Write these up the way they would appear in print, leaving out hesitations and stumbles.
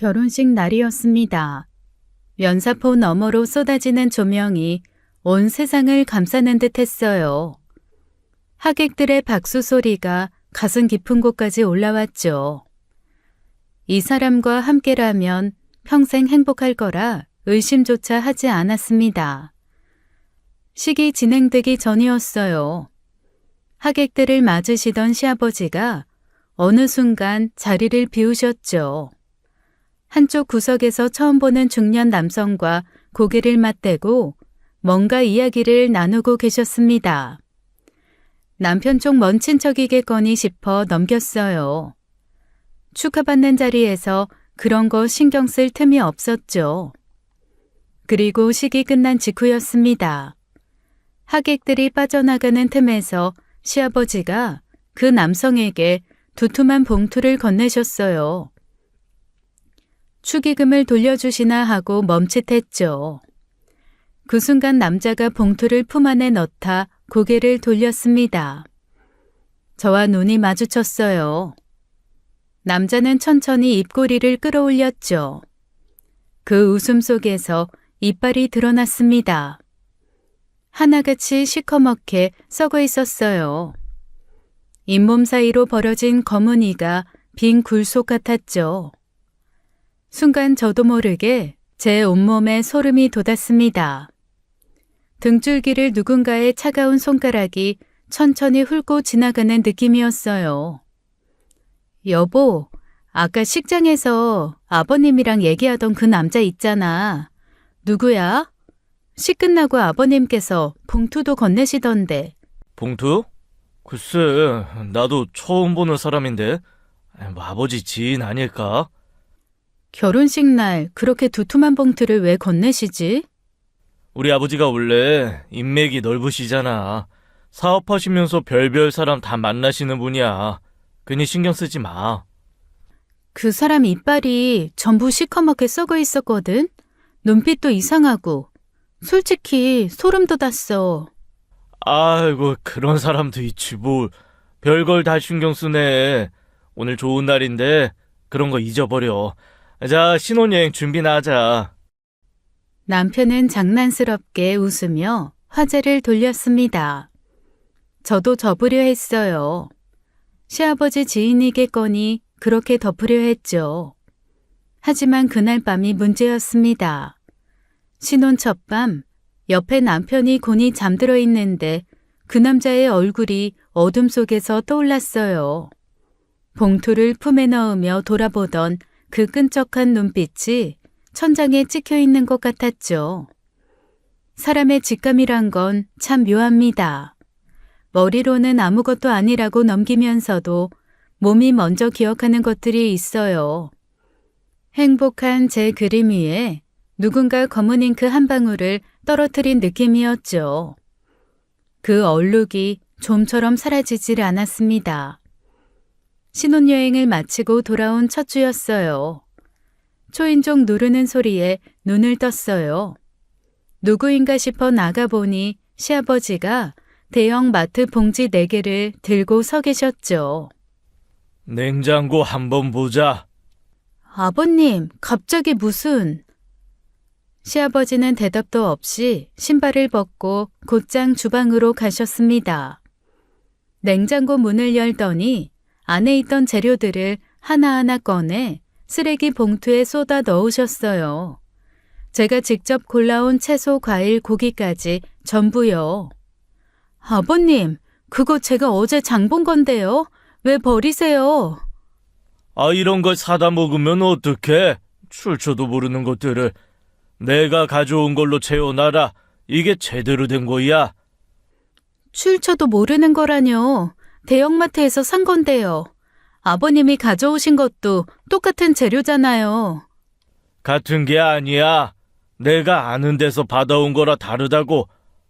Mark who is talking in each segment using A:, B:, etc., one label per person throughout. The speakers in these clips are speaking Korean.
A: 결혼식 날이었습니다. 면사포 너머로 쏟아지는 조명이 온 세상을 감싸는 듯 했어요. 하객들의 박수 소리가 가슴 깊은 곳까지 올라왔죠. 이 사람과 함께라면 평생 행복할 거라 의심조차 하지 않았습니다. 식이 진행되기 전이었어요. 하객들을 맞으시던 시아버지가 어느 순간 자리를 비우셨죠. 한쪽 구석에서 처음 보는 중년 남성과 고개를 맞대고 뭔가 이야기를 나누고 계셨습니다. 남편 쪽 먼 친척이겠거니 싶어 넘겼어요. 축하받는 자리에서 그런 거 신경 쓸 틈이 없었죠. 그리고 식이 끝난 직후였습니다. 하객들이 빠져나가는 틈에서 시아버지가 그 남성에게 두툼한 봉투를 건네셨어요. 축의금을 돌려주시나 하고 멈칫했죠. 그 순간 남자가 봉투를 품 안에 넣다 고개를 돌렸습니다. 저와 눈이 마주쳤어요. 남자는 천천히 입꼬리를 끌어올렸죠. 그 웃음 속에서 이빨이 드러났습니다. 하나같이 시커멓게 썩어 있었어요. 잇몸 사이로 벌어진 검은 이가 빈 굴속 같았죠. 순간 저도 모르게 제 온몸에 소름이 돋았습니다. 등줄기를 누군가의 차가운 손가락이 천천히 훑고 지나가는 느낌이었어요. 여보, 아까 식장에서 아버님이랑 얘기하던 그 남자 있잖아. 누구야? 식 끝나고 아버님께서 봉투도 건네시던데.
B: 봉투? 글쎄, 나도 처음 보는 사람인데. 뭐 아버지 지인 아닐까?
A: 결혼식 날 그렇게 두툼한 봉투를 왜 건네시지?
B: 우리 아버지가 원래 인맥이 넓으시잖아. 사업하시면서 별별 사람 다 만나시는 분이야. 괜히 신경 쓰지 마.
A: 그 사람 이빨이 전부 시커멓게 썩어 있었거든? 눈빛도 이상하고. 솔직히 소름 돋았어.
B: 아이고, 그런 사람도 있지 뭘. 별걸 다 신경 쓰네. 오늘 좋은 날인데 그런 거 잊어버려. 자, 신혼여행 준비나 하자.
A: 남편은 장난스럽게 웃으며 화제를 돌렸습니다. 저도 접으려 했어요. 시아버지 지인이겠거니 그렇게 덮으려 했죠. 하지만 그날 밤이 문제였습니다. 신혼 첫밤, 옆에 남편이 곤히 잠들어 있는데 그 남자의 얼굴이 어둠 속에서 떠올랐어요. 봉투를 품에 넣으며 돌아보던 그 끈적한 눈빛이 천장에 찍혀 있는 것 같았죠. 사람의 직감이란 건 참 묘합니다. 머리로는 아무것도 아니라고 넘기면서도 몸이 먼저 기억하는 것들이 있어요. 행복한 제 그림 위에 누군가 검은 잉크 한 방울을 떨어뜨린 느낌이었죠. 그 얼룩이 좀처럼 사라지질 않았습니다. 신혼여행을 마치고 돌아온 첫 주였어요. 초인종 누르는 소리에 눈을 떴어요. 누구인가 싶어 나가보니 시아버지가 대형 마트 봉지 4개를 들고 서 계셨죠.
B: 냉장고 한번 보자.
A: 아버님, 갑자기 무슨... 시아버지는 대답도 없이 신발을 벗고 곧장 주방으로 가셨습니다. 냉장고 문을 열더니 안에 있던 재료들을 하나하나 꺼내 쓰레기 봉투에 쏟아 넣으셨어요. 제가 직접 골라온 채소, 과일, 고기까지 전부요. 아버님, 그거 제가 어제 장 본 건데요. 왜 버리세요?
B: 아, 이런 걸 사다 먹으면 어떡해? 출처도 모르는 것들을. 내가 가져온 걸로 채워놔라. 이게 제대로 된 거야.
A: 출처도 모르는 거라뇨. 대형마트에서 산 건데요. 아버님이 가져오신 것도 똑같은 재료잖아요.
B: 같은 게 아니야. 내가 아는 데서 받아온 거라 다르다고.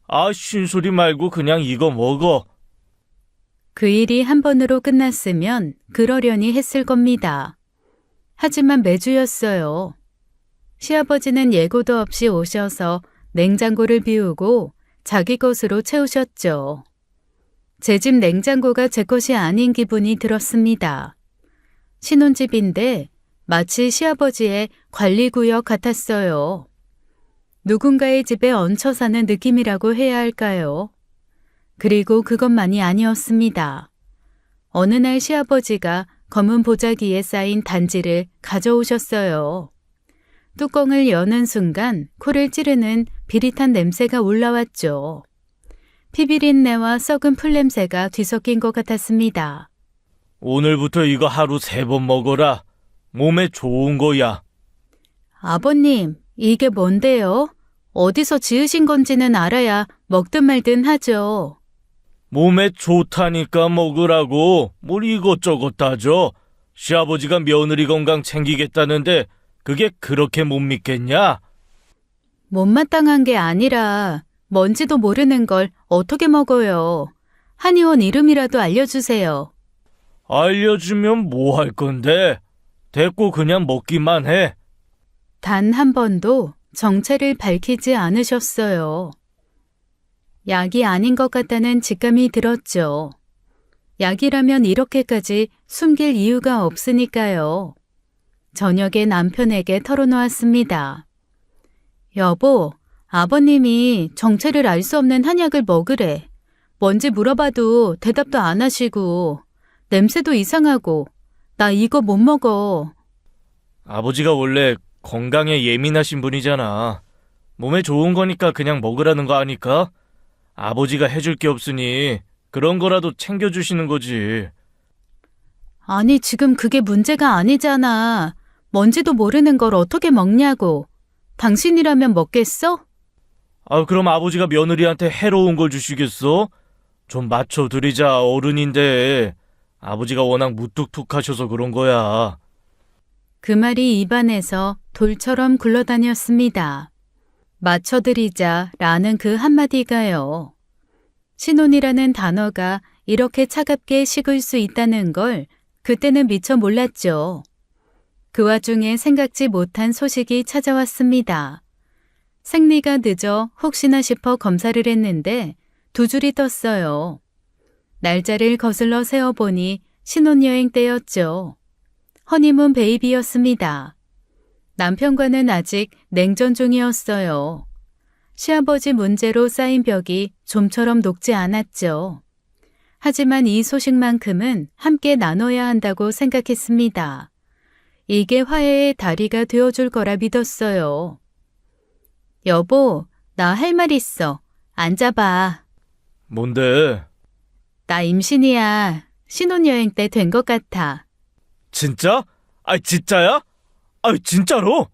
B: 아, 쉰소리 말고 그냥 이거 먹어.
A: 그 일이 한 번으로 끝났으면 그러려니 했을 겁니다. 하지만 매주였어요. 시아버지는 예고도 없이 오셔서 냉장고를 비우고 자기 것으로 채우셨죠. 제 집 냉장고가 제 것이 아닌 기분이 들었습니다. 신혼집인데 마치 시아버지의 관리구역 같았어요. 누군가의 집에 얹혀 사는 느낌이라고 해야 할까요? 그리고 그것만이 아니었습니다. 어느 날 시아버지가 검은 보자기에 쌓인 단지를 가져오셨어요. 뚜껑을 여는 순간 코를 찌르는 비릿한 냄새가 올라왔죠. 피비린내와 썩은 풀냄새가 뒤섞인 것 같았습니다.
B: 오늘부터 이거 하루 3번 먹어라. 몸에 좋은 거야.
A: 아버님, 이게 뭔데요? 어디서 지으신 건지는 알아야 먹든 말든 하죠.
B: 몸에 좋다니까 먹으라고 뭘 이것저것 따져. 시아버지가 며느리 건강 챙기겠다는데 그게 그렇게 못 믿겠냐?
A: 못마땅한 게 아니라 뭔지도 모르는 걸 어떻게 먹어요. 한의원 이름이라도 알려주세요.
B: 알려주면 뭐 할 건데? 됐고 그냥 먹기만 해.
A: 단 한 번도 정체를 밝히지 않으셨어요. 약이 아닌 것 같다는 직감이 들었죠. 약이라면 이렇게까지 숨길 이유가 없으니까요. 저녁에 남편에게 털어놓았습니다. 여보, 아버님이 정체를 알 수 없는 한약을 먹으래. 뭔지 물어봐도 대답도 안 하시고 냄새도 이상하고 나 이거 못 먹어.
B: 아버지가 원래 건강에 예민하신 분이잖아. 몸에 좋은 거니까 그냥 먹으라는 거 아니까? 아버지가 해줄 게 없으니 그런 거라도 챙겨주시는 거지.
A: 아니, 지금 그게 문제가 아니잖아. 뭔지도 모르는 걸 어떻게 먹냐고. 당신이라면 먹겠어?
B: 그럼 아버지가 며느리한테 해로운 걸 주시겠어? 좀 맞춰드리자, 어른인데. 아버지가 워낙 무뚝뚝하셔서 그런 거야.
A: 그 말이 입안에서 돌처럼 굴러다녔습니다. 맞춰드리자 라는 그 한마디가요. 신혼이라는 단어가 이렇게 차갑게 식을 수 있다는 걸 그때는 미처 몰랐죠. 그 와중에 생각지 못한 소식이 찾아왔습니다. 생리가 늦어 혹시나 싶어 검사를 했는데 2줄이 떴어요. 날짜를 거슬러 세어보니 신혼여행 때였죠. 허니문 베이비였습니다. 남편과는 아직 냉전 중이었어요. 시아버지 문제로 쌓인 벽이 좀처럼 녹지 않았죠. 하지만 이 소식만큼은 함께 나눠야 한다고 생각했습니다. 이게 화해의 다리가 되어줄 거라 믿었어요. 여보, 나 할 말 있어. 앉아봐.
B: 뭔데?
A: 나 임신이야. 신혼여행 때 된 것 같아.
B: 진짜? 진짜야? 진짜로?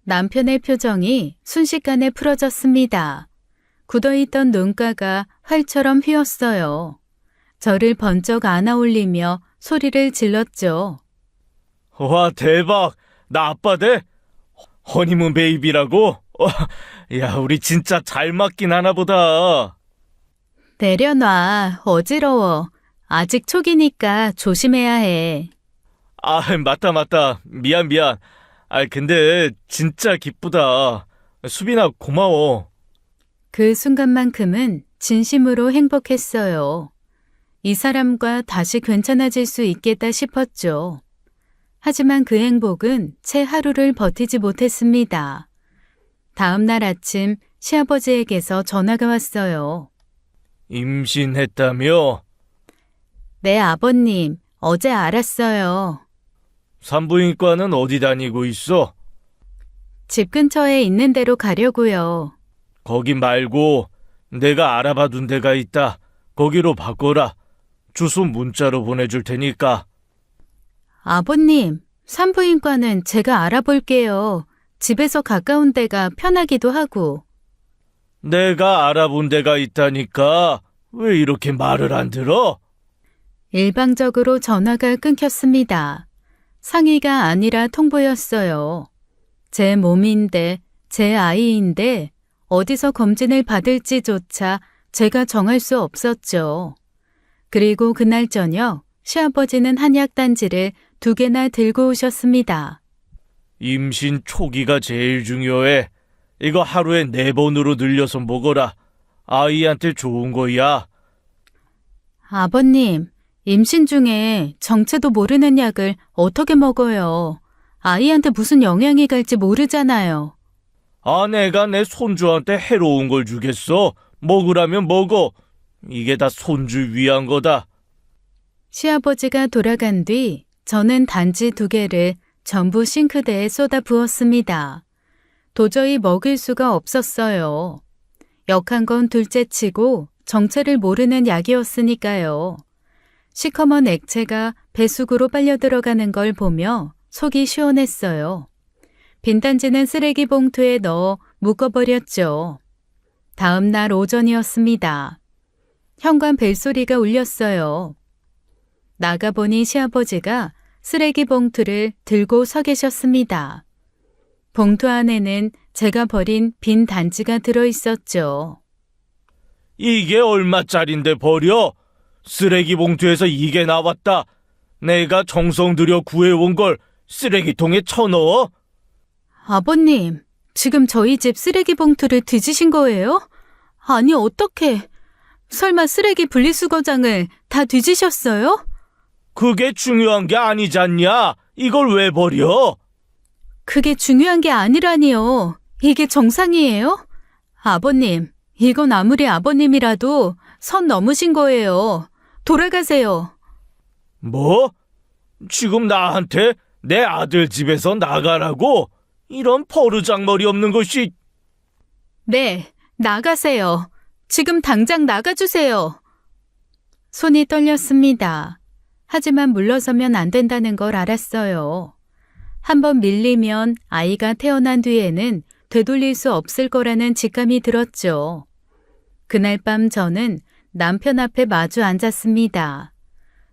A: 남편의 표정이 순식간에 풀어졌습니다. 굳어있던 눈가가 활처럼 휘었어요. 저를 번쩍 안아올리며 소리를 질렀죠.
B: 와, 대박. 나 아빠 돼? 허니문 베이비라고? 야, 우리 진짜 잘 맞긴 하나 보다.
A: 내려놔. 어지러워. 아직 초기니까 조심해야 해.
B: 맞다. 미안. 근데 진짜 기쁘다. 수빈아, 고마워.
A: 그 순간만큼은 진심으로 행복했어요. 이 사람과 다시 괜찮아질 수 있겠다 싶었죠. 하지만 그 행복은 채 하루를 버티지 못했습니다. 다음 날 아침 시아버지에게서 전화가 왔어요.
B: 임신했다며?
A: 네, 아버님. 어제 알았어요.
B: 산부인과는 어디 다니고 있어?
A: 집 근처에 있는 데로 가려고요.
B: 거기 말고 내가 알아봐둔 데가 있다. 거기로 바꿔라. 주소 문자로 보내줄 테니까.
A: 아버님, 산부인과는 제가 알아볼게요. 집에서 가까운 데가 편하기도 하고.
B: 내가 알아본 데가 있다니까. 왜 이렇게 말을 안 들어?
A: 일방적으로 전화가 끊겼습니다. 상의가 아니라 통보였어요. 제 몸인데, 제 아이인데 어디서 검진을 받을지조차 제가 정할 수 없었죠. 그리고 그날 저녁 시아버지는 한약단지를 2개나 들고 오셨습니다.
B: 임신 초기가 제일 중요해. 이거 하루에 4번으로 늘려서 먹어라. 아이한테 좋은 거야.
A: 아버님, 임신 중에 정체도 모르는 약을 어떻게 먹어요? 아이한테 무슨 영향이 갈지 모르잖아요.
B: 아내가 내 손주한테 해로운 걸 주겠어? 먹으라면 먹어. 이게 다 손주 위한 거다.
A: 시아버지가 돌아간 뒤 저는 단지 2개를 전부 싱크대에 쏟아 부었습니다. 도저히 먹을 수가 없었어요. 역한 건 둘째치고 정체를 모르는 약이었으니까요. 시커먼 액체가 배수구로 빨려 들어가는 걸 보며 속이 시원했어요. 빈단지는 쓰레기 봉투에 넣어 묶어버렸죠. 다음 날 오전이었습니다. 현관 벨소리가 울렸어요. 나가보니 시아버지가 쓰레기 봉투를 들고 서 계셨습니다. 봉투 안에는 제가 버린 빈 단지가 들어있었죠.
B: 이게 얼마짜린데 버려? 쓰레기 봉투에서 이게 나왔다. 내가 정성 들여 구해온 걸 쓰레기통에 쳐넣어?
A: 아버님, 지금 저희 집 쓰레기 봉투를 뒤지신 거예요? 아니, 어떡해. 설마 쓰레기 분리수거장을 다 뒤지셨어요?
B: 그게 중요한 게 아니잖냐? 이걸 왜 버려?
A: 그게 중요한 게 아니라니요. 이게 정상이에요? 아버님, 이건 아무리 아버님이라도 선 넘으신 거예요. 돌아가세요.
B: 뭐? 지금 나한테 내 아들 집에서 나가라고? 이런 버르장머리 없는 것이.
A: 네, 나가세요. 지금 당장 나가주세요. 손이 떨렸습니다. 하지만 물러서면 안 된다는 걸 알았어요. 한번 밀리면 아이가 태어난 뒤에는 되돌릴 수 없을 거라는 직감이 들었죠. 그날 밤 저는 남편 앞에 마주 앉았습니다.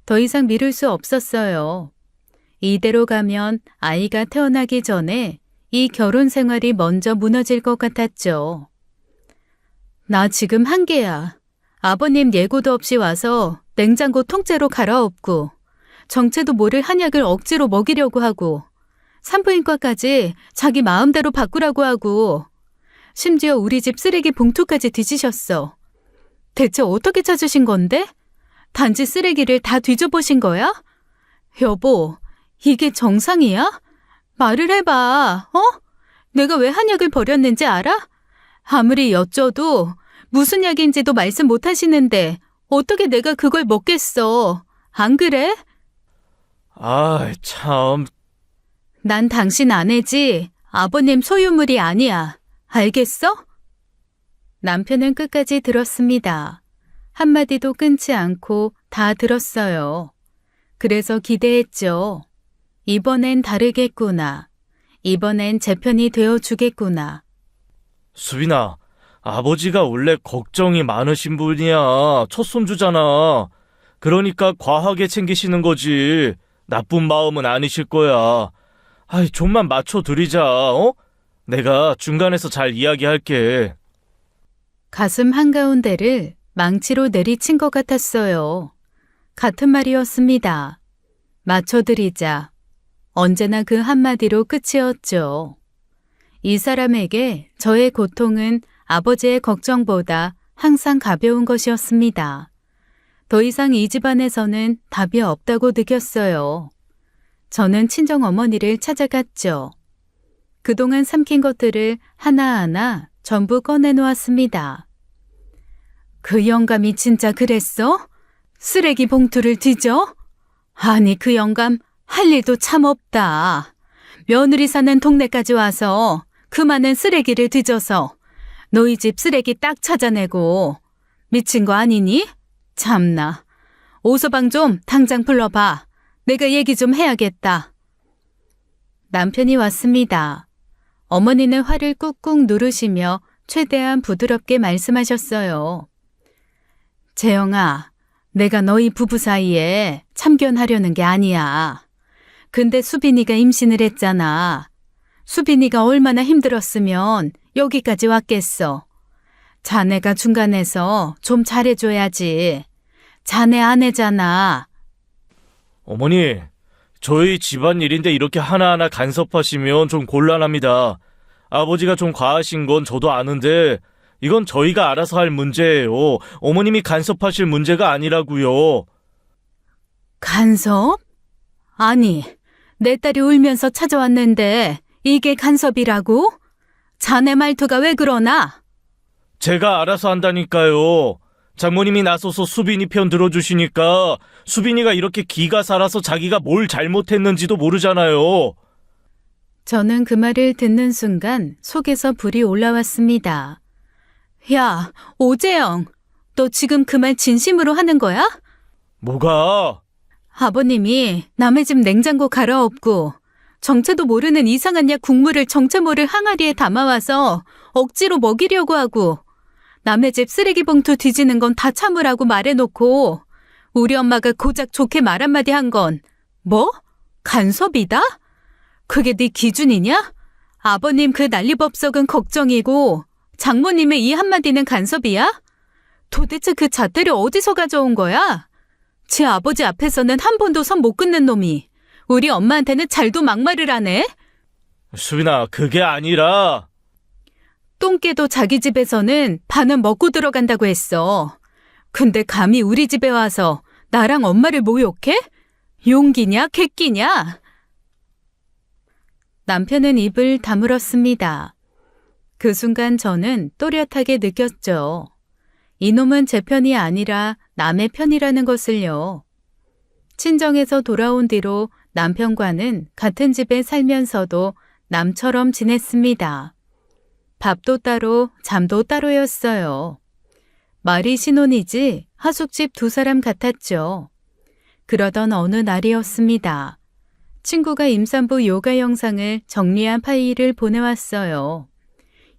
A: 더 이상 미룰 수 없었어요. 이대로 가면 아이가 태어나기 전에 이 결혼 생활이 먼저 무너질 것 같았죠. 나 지금 한계야. 아버님 예고도 없이 와서 냉장고 통째로 갈아엎고 정체도 모를 한약을 억지로 먹이려고 하고 산부인과까지 자기 마음대로 바꾸라고 하고 심지어 우리 집 쓰레기 봉투까지 뒤지셨어. 대체 어떻게 찾으신 건데? 단지 쓰레기를 다 뒤져보신 거야? 여보, 이게 정상이야? 말을 해봐, 어? 내가 왜 한약을 버렸는지 알아? 아무리 여쭤도 무슨 약인지도 말씀 못 하시는데 어떻게 내가 그걸 먹겠어? 안 그래?
B: 아, 참.
A: 난 당신 아내지 아버님 소유물이 아니야. 알겠어? 남편은 끝까지 들었습니다. 한마디도 끊지 않고 다 들었어요. 그래서 기대했죠. 이번엔 다르겠구나. 이번엔 제 편이 되어주겠구나.
B: 수빈아, 아버지가 원래 걱정이 많으신 분이야. 첫 손주잖아. 그러니까 과하게 챙기시는 거지. 나쁜 마음은 아니실 거야. 아이, 좀만 맞춰드리자, 어? 내가 중간에서 잘 이야기할게.
A: 가슴 한가운데를 망치로 내리친 것 같았어요. 같은 말이었습니다. 맞춰드리자. 언제나 그 한마디로 끝이었죠. 이 사람에게 저의 고통은 아버지의 걱정보다 항상 가벼운 것이었습니다. 더 이상 이 집안에서는 답이 없다고 느꼈어요. 저는 친정어머니를 찾아갔죠. 그동안 삼킨 것들을 하나하나 전부 꺼내놓았습니다. 그 영감이 진짜 그랬어? 쓰레기 봉투를 뒤져? 아니, 그 영감 할 일도 참 없다. 며느리 사는 동네까지 와서 그 많은 쓰레기를 뒤져서 너희 집 쓰레기 딱 찾아내고 미친 거 아니니? 참나. 오서방 좀 당장 불러봐. 내가 얘기 좀 해야겠다. 남편이 왔습니다. 어머니는 화를 꾹꾹 누르시며 최대한 부드럽게 말씀하셨어요. 재영아, 내가 너희 부부 사이에 참견하려는 게 아니야. 근데 수빈이가 임신을 했잖아. 수빈이가 얼마나 힘들었으면 여기까지 왔겠어. 자네가 중간에서 좀 잘해줘야지. 자네 아내잖아.
B: 어머니, 저희 집안일인데 이렇게 하나하나 간섭하시면 좀 곤란합니다. 아버지가 좀 과하신 건 저도 아는데 이건 저희가 알아서 할 문제예요. 어머님이 간섭하실 문제가 아니라고요.
A: 간섭? 아니, 내 딸이 울면서 찾아왔는데 이게 간섭이라고? 자네 말투가 왜 그러나?
B: 제가 알아서 한다니까요. 장모님이 나서서 수빈이 편 들어주시니까 수빈이가 이렇게 기가 살아서 자기가 뭘 잘못했는지도 모르잖아요.
A: 저는 그 말을 듣는 순간 속에서 불이 올라왔습니다. 야, 오재영, 너 지금 그 말 진심으로 하는 거야?
B: 뭐가?
A: 아버님이 남의 집 냉장고 갈아엎고 정체도 모르는 이상한 약 국물을 정체 모를 항아리에 담아와서 억지로 먹이려고 하고 남의 집 쓰레기 봉투 뒤지는 건 다 참으라고 말해놓고 우리 엄마가 고작 좋게 말 한마디 한 건 뭐? 간섭이다? 그게 네 기준이냐? 아버님 그 난리법석은 걱정이고 장모님의 이 한마디는 간섭이야? 도대체 그 잣대를 어디서 가져온 거야? 제 아버지 앞에서는 한 번도 선 못 끊는 놈이 우리 엄마한테는 잘도 막말을 하네?
B: 수빈아, 그게 아니라.
A: 똥개도 자기 집에서는 반은 먹고 들어간다고 했어. 근데 감히 우리 집에 와서 나랑 엄마를 모욕해? 용기냐, 객기냐? 남편은 입을 다물었습니다. 그 순간 저는 또렷하게 느꼈죠. 이놈은 제 편이 아니라 남의 편이라는 것을요. 친정에서 돌아온 뒤로 남편과는 같은 집에 살면서도 남처럼 지냈습니다. 밥도 따로, 잠도 따로였어요. 말이 신혼이지 하숙집 두 사람 같았죠. 그러던 어느 날이었습니다. 친구가 임산부 요가 영상을 정리한 파일을 보내왔어요.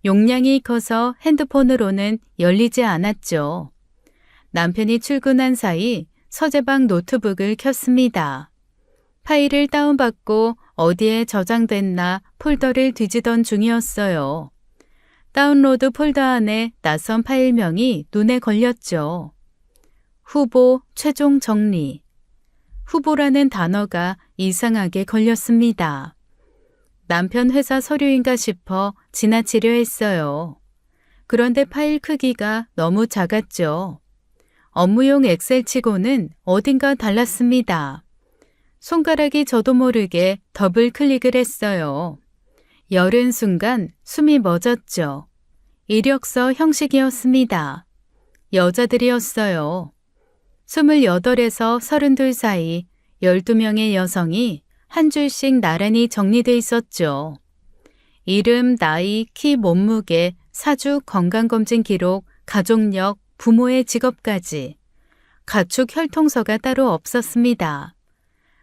A: 용량이 커서 핸드폰으로는 열리지 않았죠. 남편이 출근한 사이 서재방 노트북을 켰습니다. 파일을 다운받고 어디에 저장됐나 폴더를 뒤지던 중이었어요. 다운로드 폴더 안에 낯선 파일명이 눈에 걸렸죠. 후보 최종 정리. 후보라는 단어가 이상하게 걸렸습니다. 남편 회사 서류인가 싶어 지나치려 했어요. 그런데 파일 크기가 너무 작았죠. 업무용 엑셀치고는 어딘가 달랐습니다. 손가락이 저도 모르게 더블 클릭을 했어요. 열은 순간 숨이 멎었죠. 이력서 형식이었습니다. 여자들이었어요. 28에서 32 사이 12명의 여성이 한 줄씩 나란히 정리돼 있었죠. 이름, 나이, 키, 몸무게, 사주, 건강검진 기록, 가족력, 부모의 직업까지. 가축 혈통서가 따로 없었습니다.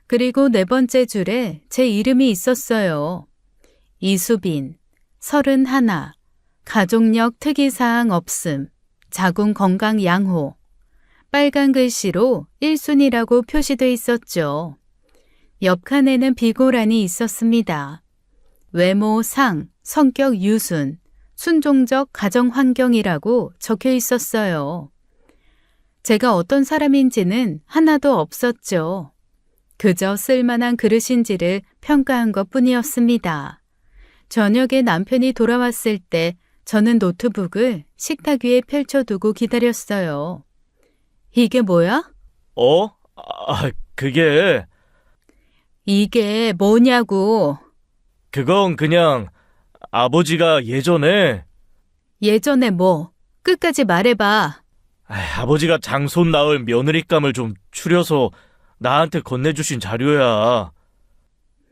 A: 그리고 네 번째 줄에 제 이름이 있었어요. 이수빈, 31, 가족력 특이사항 없음, 자궁 건강 양호. 빨간 글씨로 1순위라고 표시돼 있었죠. 옆 칸에는 비고란이 있었습니다. 외모 상, 성격 유순, 순종적 가정 환경이라고 적혀 있었어요. 제가 어떤 사람인지는 하나도 없었죠. 그저 쓸만한 그릇인지를 평가한 것뿐이었습니다. 저녁에 남편이 돌아왔을 때 저는 노트북을 식탁 위에 펼쳐두고 기다렸어요. 이게 뭐야?
B: 그게
A: 이게 뭐냐고.
B: 그건 그냥 아버지가 예전에
A: 뭐? 끝까지 말해봐.
B: 아버지가 장손 낳을 며느리감을 좀 추려서 나한테 건네주신 자료야.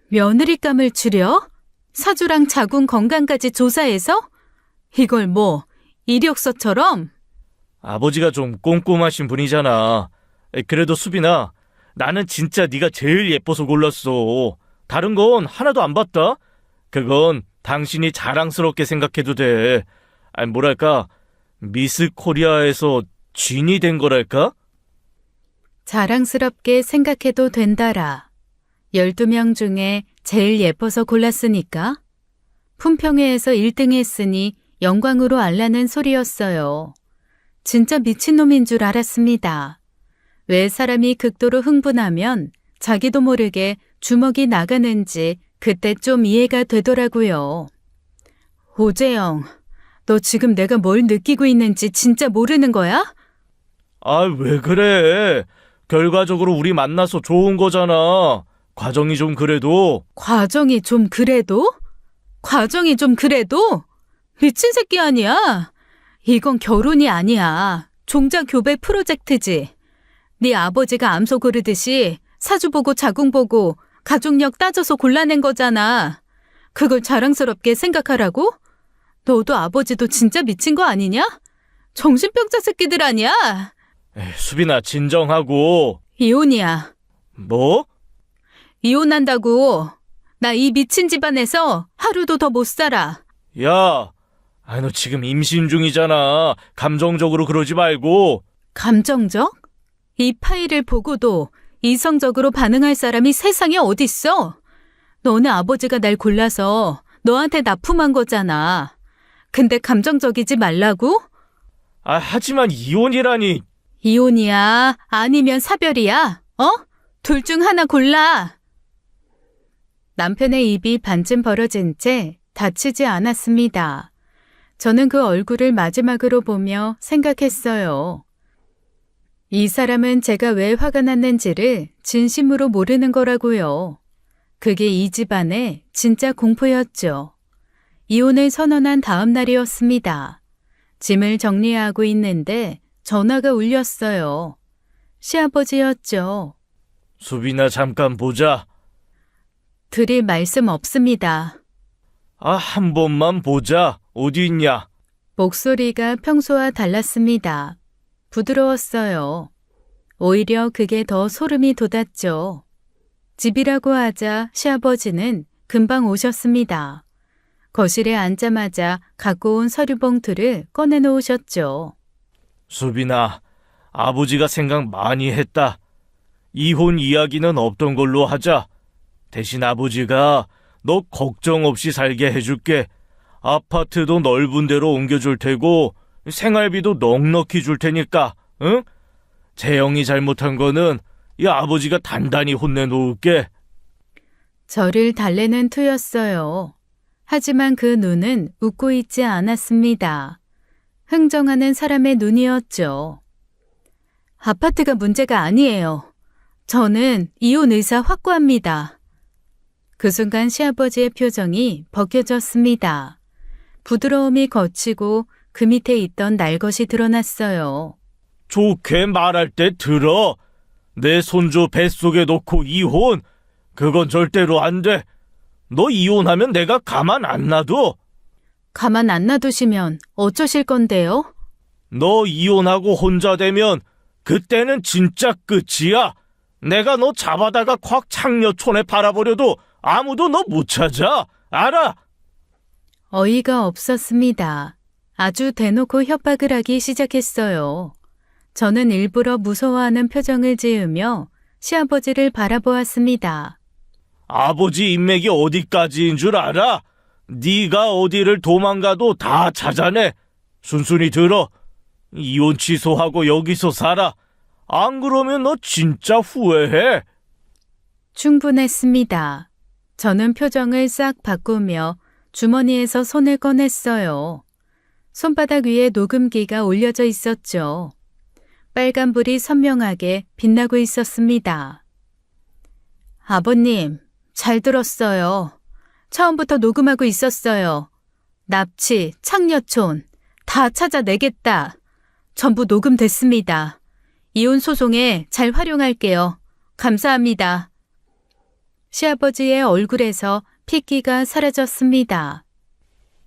A: 며느리감을 추려? 사주랑 자궁 건강까지 조사해서? 이걸 뭐, 이력서처럼?
B: 아버지가 좀 꼼꼼하신 분이잖아. 그래도 수빈아, 나는 진짜 네가 제일 예뻐서 골랐어. 다른 건 하나도 안 봤다. 그건 당신이 자랑스럽게 생각해도 돼. 뭐랄까, 미스 코리아에서 쥔이 된 거랄까?
A: 자랑스럽게 생각해도 된다라. 12명 중에 제일 예뻐서 골랐으니까. 품평회에서 1등 했으니 영광으로 알라는 소리였어요. 진짜 미친놈인 줄 알았습니다. 왜 사람이 극도로 흥분하면 자기도 모르게 주먹이 나가는지 그때 좀 이해가 되더라고요. 오재영, 너 지금 내가 뭘 느끼고 있는지 진짜 모르는 거야?
B: 왜 그래? 결과적으로 우리 만나서 좋은 거잖아. 과정이 좀 그래도.
A: 과정이 좀 그래도? 과정이 좀 그래도? 미친 새끼 아니야? 이건 결혼이 아니야. 종자 교배 프로젝트지. 네 아버지가 암소 고르듯이 사주 보고 자궁 보고 가족력 따져서 골라낸 거잖아. 그걸 자랑스럽게 생각하라고? 너도 아버지도 진짜 미친 거 아니냐? 정신병자 새끼들 아니야?
B: 에이, 수빈아, 진정하고.
A: 이혼이야.
B: 뭐?
A: 이혼한다고. 나 이 미친 집안에서 하루도 더 못 살아.
B: 야, 너 지금 임신 중이잖아. 감정적으로 그러지 말고.
A: 감정적? 이 파일을 보고도 이성적으로 반응할 사람이 세상에 어딨어? 너네 아버지가 날 골라서 너한테 납품한 거잖아. 근데 감정적이지 말라고?
B: 하지만 이혼이라니.
A: 이혼이야? 아니면 사별이야? 둘 중 하나 골라. 남편의 입이 반쯤 벌어진 채 다치지 않았습니다. 저는 그 얼굴을 마지막으로 보며 생각했어요. 이 사람은 제가 왜 화가 났는지를 진심으로 모르는 거라고요. 그게 이 집안의 진짜 공포였죠. 이혼을 선언한 다음 날이었습니다. 짐을 정리하고 있는데 전화가 울렸어요. 시아버지였죠.
B: 수빈아, 잠깐 보자.
A: 드릴 말씀 없습니다.
B: 한 번만 보자. 어디 있냐?
A: 목소리가 평소와 달랐습니다. 부드러웠어요. 오히려 그게 더 소름이 돋았죠. 집이라고 하자 시아버지는 금방 오셨습니다. 거실에 앉자마자 갖고 온 서류 봉투를 꺼내놓으셨죠.
B: 수빈아, 아버지가 생각 많이 했다. 이혼 이야기는 없던 걸로 하자. 대신 아버지가 너 걱정 없이 살게 해줄게. 아파트도 넓은 데로 옮겨줄 테고 생활비도 넉넉히 줄 테니까, 응? 재영이 잘못한 거는 이 아버지가 단단히 혼내놓을게.
A: 저를 달래는 투였어요. 하지만 그 눈은 웃고 있지 않았습니다. 흥정하는 사람의 눈이었죠. 아파트가 문제가 아니에요. 저는 이혼 의사 확고합니다. 그 순간 시아버지의 표정이 벗겨졌습니다. 부드러움이 거치고 그 밑에 있던 날것이 드러났어요.
B: 좋게 말할 때 들어. 내 손주 뱃속에 놓고 이혼? 그건 절대로 안 돼. 너 이혼하면 내가 가만 안 놔둬.
A: 가만 안 놔두시면 어쩌실 건데요?
B: 너 이혼하고 혼자 되면 그때는 진짜 끝이야. 내가 너 잡아다가 콱 창녀촌에 팔아버려도 아무도 너 못 찾아. 알아?
A: 어이가 없었습니다. 아주 대놓고 협박을 하기 시작했어요. 저는 일부러 무서워하는 표정을 지으며 시아버지를 바라보았습니다.
B: 아버지 인맥이 어디까지인 줄 알아? 네가 어디를 도망가도 다 찾아내. 순순히 들어. 이혼 취소하고 여기서 살아. 안 그러면 너 진짜 후회해.
A: 충분했습니다. 저는 표정을 싹 바꾸며 주머니에서 손을 꺼냈어요. 손바닥 위에 녹음기가 올려져 있었죠. 빨간불이 선명하게 빛나고 있었습니다. 아버님, 잘 들었어요. 처음부터 녹음하고 있었어요. 납치, 창녀촌, 다 찾아내겠다. 전부 녹음됐습니다. 이혼 소송에 잘 활용할게요. 감사합니다. 시아버지의 얼굴에서 핏기가 사라졌습니다.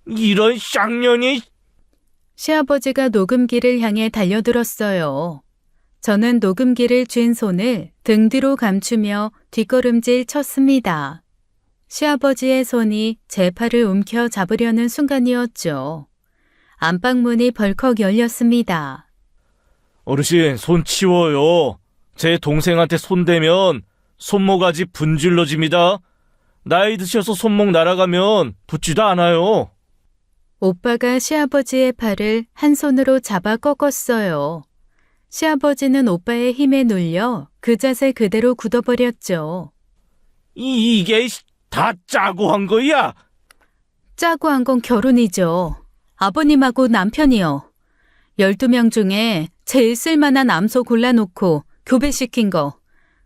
B: 이런 쌍년이.
A: 시아버지가 녹음기를 향해 달려들었어요. 저는 녹음기를 쥔 손을 등 뒤로 감추며 뒷걸음질 쳤습니다. 시아버지의 손이 제 팔을 움켜 잡으려는 순간이었죠. 안방문이 벌컥 열렸습니다.
B: 어르신, 손 치워요. 제 동생한테 손대면 손모가지 분질러집니다. 나이 드셔서 손목 날아가면 붙지도 않아요.
A: 오빠가 시아버지의 팔을 한 손으로 잡아 꺾었어요. 시아버지는 오빠의 힘에 눌려 그 자세 그대로 굳어버렸죠.
B: 이게 다 짜고 한 거야?
A: 짜고 한 건 결혼이죠. 아버님하고 남편이요. 12명 중에 제일 쓸만한 암소 골라놓고 교배시킨 거.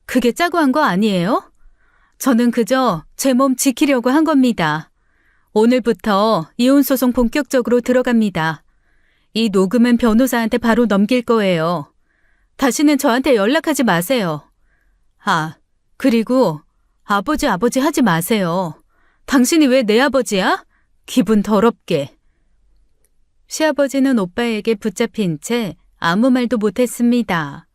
A: 그게 짜고 한 거 아니에요? 저는 그저 제 몸 지키려고 한 겁니다. 오늘부터 이혼소송 본격적으로 들어갑니다. 이 녹음은 변호사한테 바로 넘길 거예요. 다시는 저한테 연락하지 마세요. 아, 그리고 아버지 하지 마세요. 당신이 왜 내 아버지야? 기분 더럽게. 시아버지는 오빠에게 붙잡힌 채 아무 말도 못했습니다.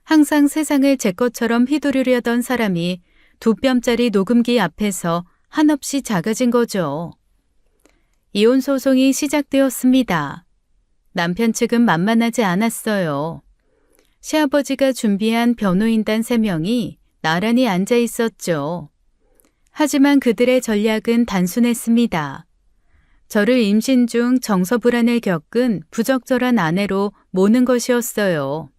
A: 항상 세상을 제 것처럼 휘두르려던 사람이 2뼘짜리 녹음기 앞에서 한없이 작아진 거죠. 이혼 소송이 시작되었습니다. 남편 측은 만만하지 않았어요. 시아버지가 준비한 변호인단 3명이 나란히 앉아 있었죠. 하지만 그들의 전략은 단순했습니다. 저를 임신 중 정서불안을 겪은 부적절한 아내로 모는 것이었어요.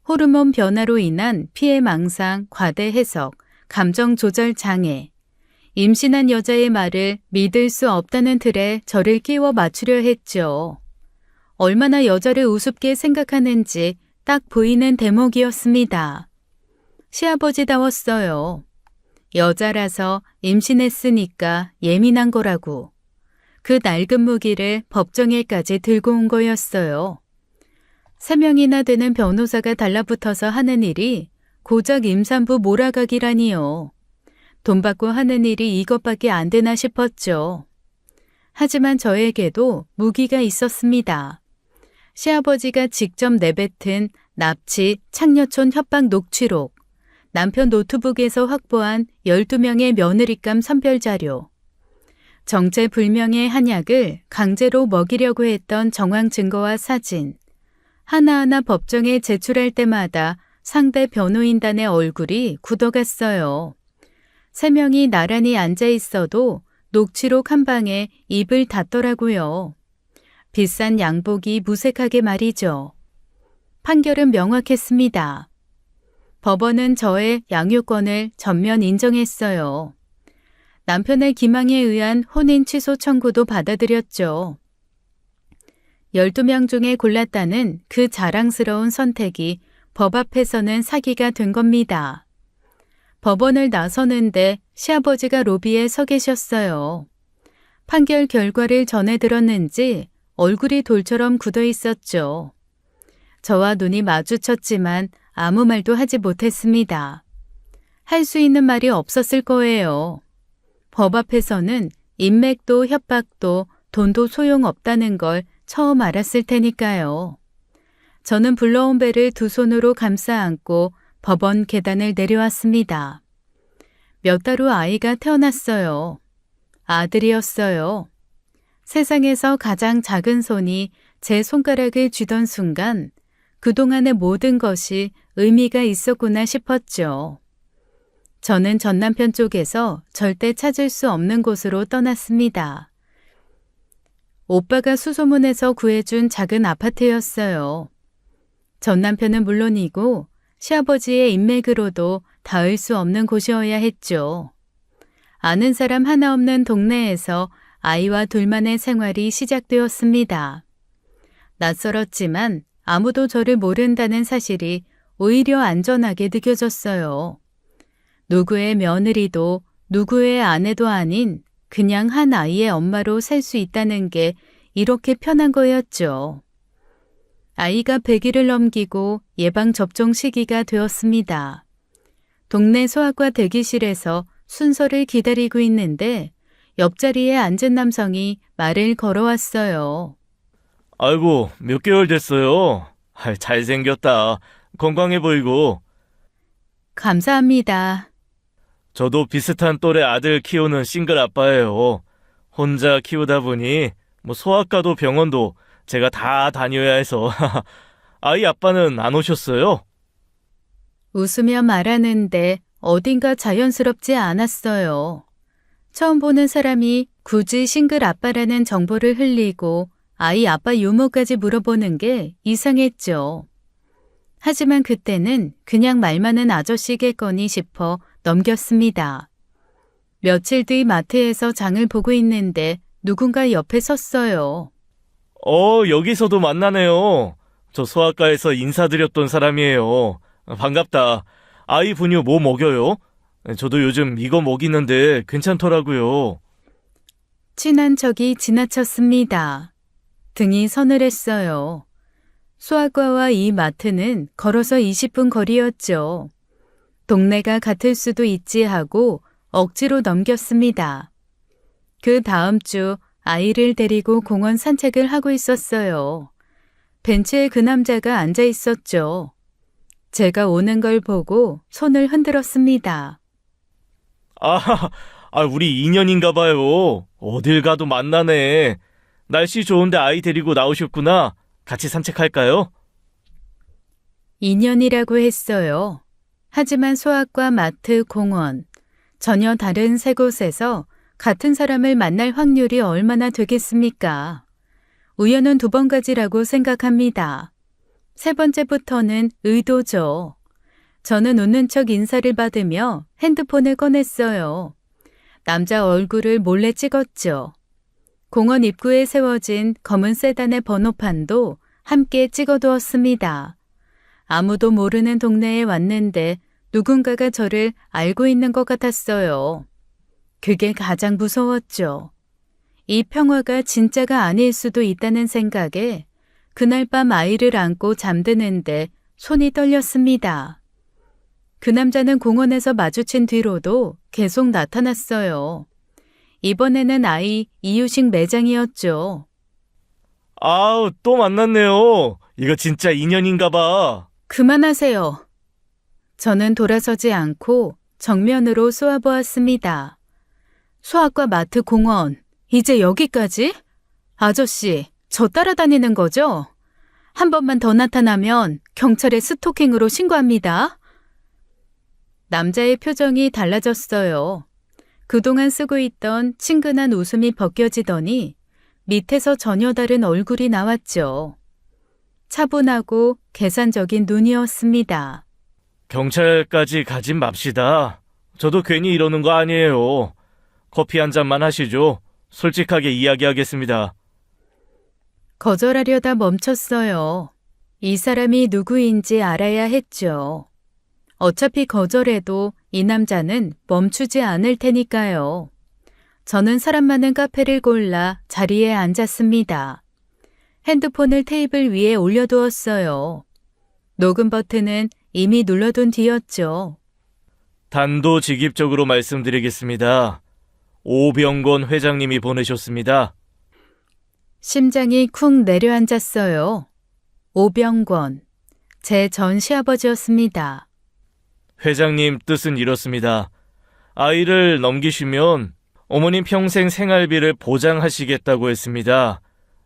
A: 호르몬 변화로 인한 피해 망상, 과대 해석, 감정 조절 장애, 임신한 여자의 말을 믿을 수 없다는 틀에 저를 끼워 맞추려 했죠. 얼마나 여자를 우습게 생각하는지 딱 보이는 대목이었습니다. 시아버지다웠어요. 여자라서 임신했으니까 예민한 거라고. 그 낡은 무기를 법정에까지 들고 온 거였어요. 3명이나 되는 변호사가 달라붙어서 하는 일이 고작 임산부 몰아가기라니요. 돈 받고 하는 일이 이것밖에 안 되나 싶었죠. 하지만 저에게도 무기가 있었습니다. 시아버지가 직접 내뱉은 납치, 창녀촌 협박 녹취록, 남편 노트북에서 확보한 12명의 며느리감 선별자료, 정체불명의 한약을 강제로 먹이려고 했던 정황 증거와 사진, 하나하나 법정에 제출할 때마다 상대 변호인단의 얼굴이 굳어갔어요. 3명이 나란히 앉아 있어도 녹취록 한 방에 입을 닫더라고요. 비싼 양복이 무색하게 말이죠. 판결은 명확했습니다. 법원은 저의 양육권을 전면 인정했어요. 남편의 기망에 의한 혼인 취소 청구도 받아들였죠. 12명 중에 골랐다는 그 자랑스러운 선택이 법 앞에서는 사기가 된 겁니다. 법원을 나서는데 시아버지가 로비에 서 계셨어요. 판결 결과를 전해 들었는지 얼굴이 돌처럼 굳어 있었죠. 저와 눈이 마주쳤지만 아무 말도 하지 못했습니다. 할 수 있는 말이 없었을 거예요. 법 앞에서는 인맥도 협박도 돈도 소용없다는 걸 처음 알았을 테니까요. 저는 불러온 배를 2손으로 감싸 안고 법원 계단을 내려왔습니다. 몇 달 후 아이가 태어났어요. 아들이었어요. 세상에서 가장 작은 손이 제 손가락을 쥐던 순간 그동안의 모든 것이 의미가 있었구나 싶었죠. 저는 전 남편 쪽에서 절대 찾을 수 없는 곳으로 떠났습니다. 오빠가 수소문해서 구해준 작은 아파트였어요. 전 남편은 물론이고 시아버지의 인맥으로도 닿을 수 없는 곳이어야 했죠. 아는 사람 하나 없는 동네에서 아이와 둘만의 생활이 시작되었습니다. 낯설었지만 아무도 저를 모른다는 사실이 오히려 안전하게 느껴졌어요. 누구의 며느리도 누구의 아내도 아닌 그냥 한 아이의 엄마로 살 수 있다는 게 이렇게 편한 거였죠. 아이가 100일을 넘기고 예방접종 시기가 되었습니다. 동네 소아과 대기실에서 순서를 기다리고 있는데 옆자리에 앉은 남성이 말을 걸어왔어요.
B: 아이고, 몇 개월 됐어요. 잘생겼다. 건강해 보이고.
A: 감사합니다.
B: 저도 비슷한 또래 아들 키우는 싱글 아빠예요. 혼자 키우다 보니 소아과도 병원도 제가 다 다녀야 해서. 아이 아빠는 안 오셨어요?
A: 웃으며 말하는데 어딘가 자연스럽지 않았어요. 처음 보는 사람이 굳이 싱글 아빠라는 정보를 흘리고 아이 아빠 유머까지 물어보는 게 이상했죠. 하지만 그때는 그냥 말 많은 아저씨겠거니 싶어 넘겼습니다. 며칠 뒤 마트에서 장을 보고 있는데 누군가 옆에 섰어요.
B: 여기서도 만나네요. 저 소아과에서 인사드렸던 사람이에요. 반갑다. 아이 분유 뭐 먹여요? 저도 요즘 이거 먹이는데 괜찮더라고요.
A: 친한 척이 지나쳤습니다. 등이 서늘했어요. 수학과와 이 마트는 걸어서 20분 거리였죠. 동네가 같을 수도 있지 하고 억지로 넘겼습니다. 그 다음 주 아이를 데리고 공원 산책을 하고 있었어요. 벤치에 그 남자가 앉아 있었죠. 제가 오는 걸 보고 손을 흔들었습니다.
B: 우리 인연인가 봐요. 어딜 가도 만나네. 날씨 좋은데 아이 데리고 나오셨구나. 같이 산책할까요?
A: 인연이라고 했어요. 하지만 수학과 마트, 공원, 전혀 다른 세 곳에서 같은 사람을 만날 확률이 얼마나 되겠습니까? 우연은 두 번 가지라고 생각합니다. 세 번째부터는 의도죠. 저는 웃는 척 인사를 받으며 핸드폰을 꺼냈어요. 남자 얼굴을 몰래 찍었죠. 공원 입구에 세워진 검은 세단의 번호판도 함께 찍어두었습니다. 아무도 모르는 동네에 왔는데 누군가가 저를 알고 있는 것 같았어요. 그게 가장 무서웠죠. 이 평화가 진짜가 아닐 수도 있다는 생각에 그날 밤 아이를 안고 잠드는데 손이 떨렸습니다. 그 남자는 공원에서 마주친 뒤로도 계속 나타났어요. 이번에는 아이 이유식 매장이었죠.
B: 또 만났네요. 이거 진짜 인연인가 봐.
A: 그만하세요. 저는 돌아서지 않고 정면으로 쏘아보았습니다. 수학과 마트, 공원, 이제 여기까지? 아저씨, 저 따라다니는 거죠? 한 번만 더 나타나면 경찰에 스토킹으로 신고합니다. 남자의 표정이 달라졌어요. 그동안 쓰고 있던 친근한 웃음이 벗겨지더니 밑에서 전혀 다른 얼굴이 나왔죠. 차분하고 계산적인 눈이었습니다.
B: 경찰까지 가진 맙시다. 저도 괜히 이러는 거 아니에요. 커피 한 잔만 하시죠. 솔직하게 이야기하겠습니다.
A: 거절하려다 멈췄어요. 이 사람이 누구인지 알아야 했죠. 어차피 거절해도 이 남자는 멈추지 않을 테니까요. 저는 사람 많은 카페를 골라 자리에 앉았습니다. 핸드폰을 테이블 위에 올려두었어요. 녹음 버튼은 이미 눌러둔 뒤였죠.
B: 단도직입적으로 말씀드리겠습니다. 오병건 회장님이 보내셨습니다.
A: 심장이 쿵 내려앉았어요. 오병권, 제 전 시아버지였습니다.
B: 회장님 뜻은 이렇습니다. 아이를 넘기시면 어머님 평생 생활비를 보장하시겠다고 했습니다.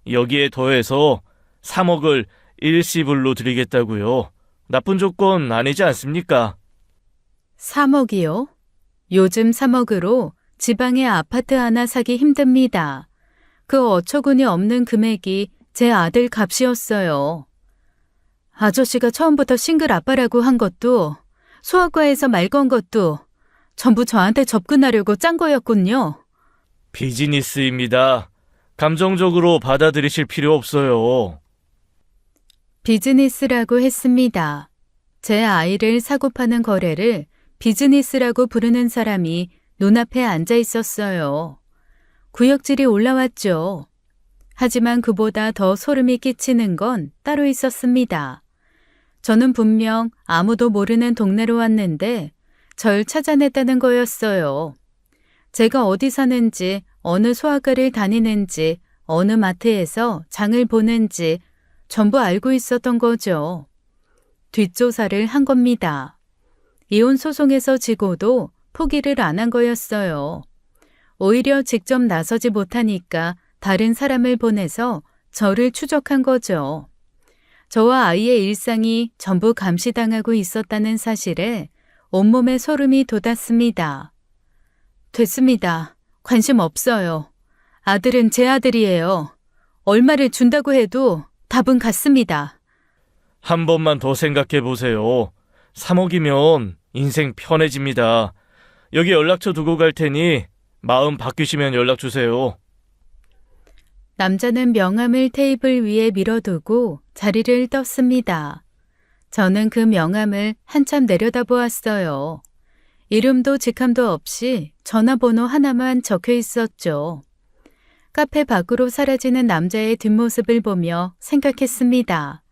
B: 여기에 더해서 3억을 일시불로 드리겠다고요. 나쁜 조건 아니지 않습니까?
A: 3억이요? 요즘 3억으로 지방에 아파트 하나 사기 힘듭니다. 그 어처구니 없는 금액이 제 아들 값이었어요. 아저씨가 처음부터 싱글 아빠라고 한 것도 소아과에서 말 건 것도 전부 저한테 접근하려고 짠 거였군요.
B: 비즈니스입니다. 감정적으로 받아들이실 필요 없어요.
A: 비즈니스라고 했습니다. 제 아이를 사고 파는 거래를 비즈니스라고 부르는 사람이 눈앞에 앉아 있었어요. 구역질이 올라왔죠. 하지만 그보다 더 소름이 끼치는 건 따로 있었습니다. 저는 분명 아무도 모르는 동네로 왔는데 절 찾아냈다는 거였어요. 제가 어디 사는지, 어느 소아과를 다니는지, 어느 마트에서 장을 보는지 전부 알고 있었던 거죠. 뒷조사를 한 겁니다. 이혼 소송에서 지고도 포기를 안 한 거였어요. 오히려 직접 나서지 못하니까 다른 사람을 보내서 저를 추적한 거죠. 저와 아이의 일상이 전부 감시당하고 있었다는 사실에 온몸에 소름이 돋았습니다. 됐습니다. 관심 없어요. 아들은 제 아들이에요. 얼마를 준다고 해도 답은 같습니다.
B: 한 번만 더 생각해 보세요. 3억이면 인생 편해집니다. 여기 연락처 두고 갈 테니 마음 바뀌시면 연락 주세요.
A: 남자는 명함을 테이블 위에 밀어두고 자리를 떴습니다. 저는 그 명함을 한참 내려다보았어요. 이름도 직함도 없이 전화번호 하나만 적혀 있었죠. 카페 밖으로 사라지는 남자의 뒷모습을 보며 생각했습니다.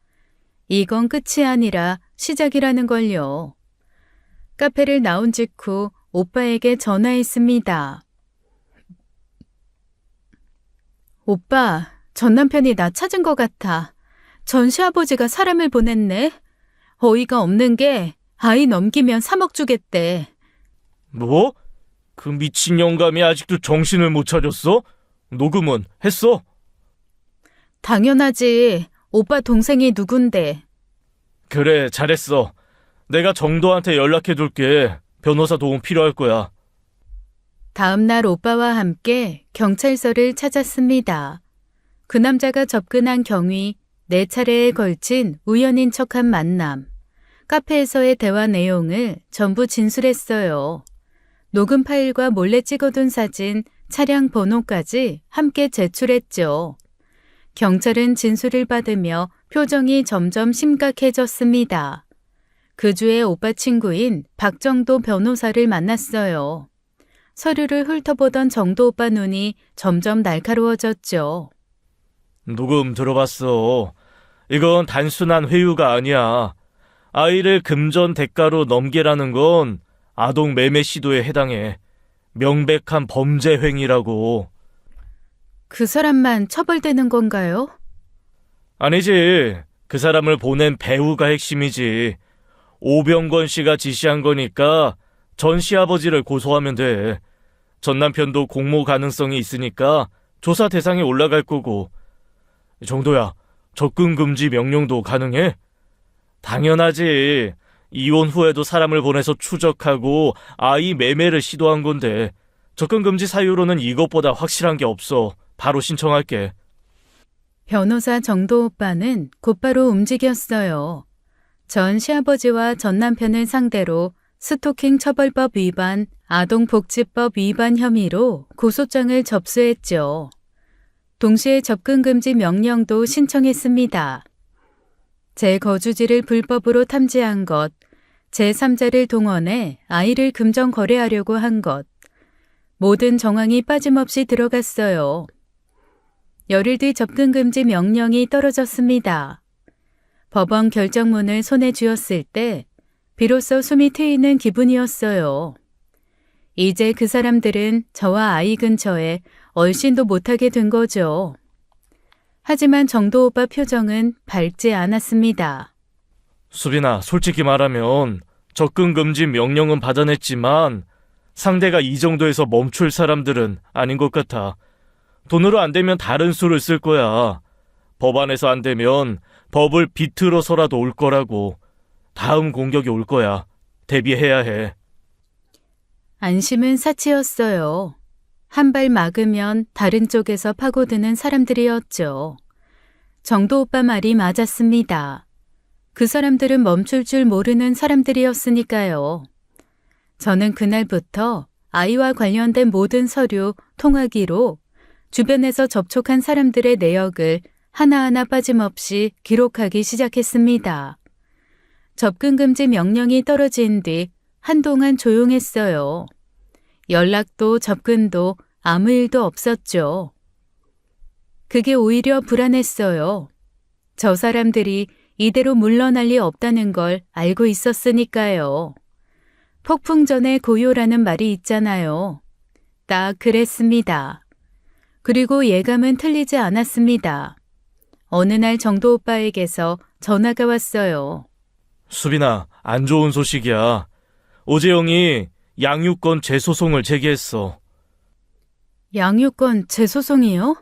A: 이건 끝이 아니라 시작이라는 걸요. 카페를 나온 직후 오빠에게 전화했습니다. 오빠, 전 남편이 나 찾은 것 같아. 전 시아버지가 사람을 보냈네. 어이가 없는 게 아이 넘기면 3억 주겠대.
B: 뭐? 그 미친 영감이 아직도 정신을 못 차렸어? 녹음은 했어?
A: 당연하지. 오빠 동생이 누군데.
B: 그래, 잘했어. 내가 정도한테 연락해둘게. 변호사 도움 필요할 거야.
A: 다음 날 오빠와 함께 경찰서를 찾았습니다. 그 남자가 접근한 경위, 4차례에 걸친 우연인 척한 만남, 카페에서의 대화 내용을 전부 진술했어요. 녹음 파일과 몰래 찍어둔 사진, 차량 번호까지 함께 제출했죠. 경찰은 진술을 받으며 표정이 점점 심각해졌습니다. 그 주에 오빠 친구인 박정도 변호사를 만났어요. 서류를 훑어보던 정도 오빠 눈이 점점 날카로워졌죠.
B: 녹음 들어봤어. 이건 단순한 회유가 아니야. 아이를 금전 대가로 넘기라는 건 아동 매매 시도에 해당해. 명백한 범죄 행위라고.
A: 그 사람만 처벌되는 건가요?
B: 아니지. 그 사람을 보낸 배우가 핵심이지. 오병건 씨가 지시한 거니까 전 시아버지를 고소하면 돼. 전 남편도 공모 가능성이 있으니까 조사 대상에 올라갈 거고. 정도야, 접근 금지 명령도 가능해? 당연하지. 이혼 후에도 사람을 보내서 추적하고 아이 매매를 시도한 건데 접근 금지 사유로는 이것보다 확실한 게 없어. 바로 신청할게.
A: 변호사 정도 오빠는 곧바로 움직였어요. 전 시아버지와 전 남편을 상대로 스토킹 처벌법 위반, 아동복지법 위반 혐의로 고소장을 접수했죠. 동시에 접근금지 명령도 신청했습니다. 제 거주지를 불법으로 탐지한 것, 제3자를 동원해 아이를 금전 거래하려고 한 것, 모든 정황이 빠짐없이 들어갔어요. 열흘 뒤 접근금지 명령이 떨어졌습니다. 법원 결정문을 손에 쥐었을 때 비로소 숨이 트이는 기분이었어요. 이제 그 사람들은 저와 아이 근처에 얼씬도 못하게 된 거죠. 하지만 정도 오빠 표정은 밝지 않았습니다.
B: 수빈아, 솔직히 말하면 접근 금지 명령은 받아냈지만 상대가 이 정도에서 멈출 사람들은 아닌 것 같아. 돈으로 안 되면 다른 수를 쓸 거야. 법안에서 안 되면 법을 비틀어서라도 올 거라고. 다음 공격이 올 거야. 대비해야 해.
A: 안심은 사치였어요. 한 발 막으면 다른 쪽에서 파고드는 사람들이었죠. 정도 오빠 말이 맞았습니다. 그 사람들은 멈출 줄 모르는 사람들이었으니까요. 저는 그날부터 아이와 관련된 모든 서류, 통화기로 주변에서 접촉한 사람들의 내역을 하나하나 빠짐없이 기록하기 시작했습니다. 접근금지 명령이 떨어진 뒤 한동안 조용했어요. 연락도 접근도 아무 일도 없었죠. 그게 오히려 불안했어요. 저 사람들이 이대로 물러날 리 없다는 걸 알고 있었으니까요. 폭풍 전에 고요라는 말이 있잖아요. 딱 그랬습니다. 그리고 예감은 틀리지 않았습니다. 어느 날 정도 오빠에게서 전화가 왔어요.
B: 수빈아, 안 좋은 소식이야. 오재영이 양육권 재소송을 제기했어.
A: 양육권 재소송이요?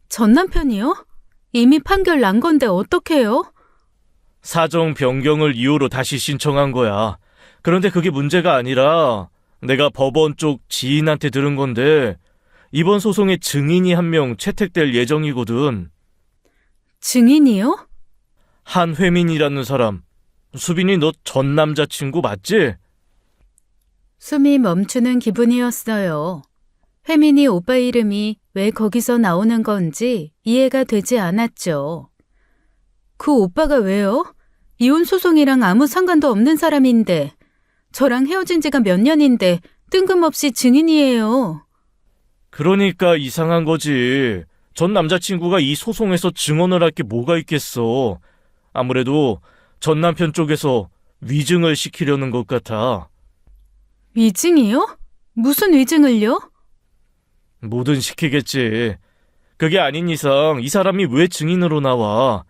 A: 전 남편이요? 이미 판결 난 건데 어떡해요?
B: 사정 변경을 이유로 다시 신청한 거야. 그런데 그게 문제가 아니라 내가 법원 쪽 지인한테 들은 건데 이번 소송에 증인이 한 명 채택될 예정이거든.
A: 증인이요?
B: 한회민이라는 사람. 수빈이 너 전 남자친구 맞지?
A: 숨이 멈추는 기분이었어요. 혜민이 오빠 이름이 왜 거기서 나오는 건지 이해가 되지 않았죠. 그 오빠가 왜요? 이혼 소송이랑 아무 상관도 없는 사람인데 저랑 헤어진 지가 몇 년인데 뜬금없이 증인이에요.
B: 그러니까 이상한 거지. 전 남자친구가 이 소송에서 증언을 할 게 뭐가 있겠어. 아무래도 전 남편 쪽에서 위증을 시키려는 것 같아.
A: 위증이요? 무슨 위증을요?
B: 뭐든 시키겠지. 그게 아닌 이상 이 사람이 왜 증인으로 나와?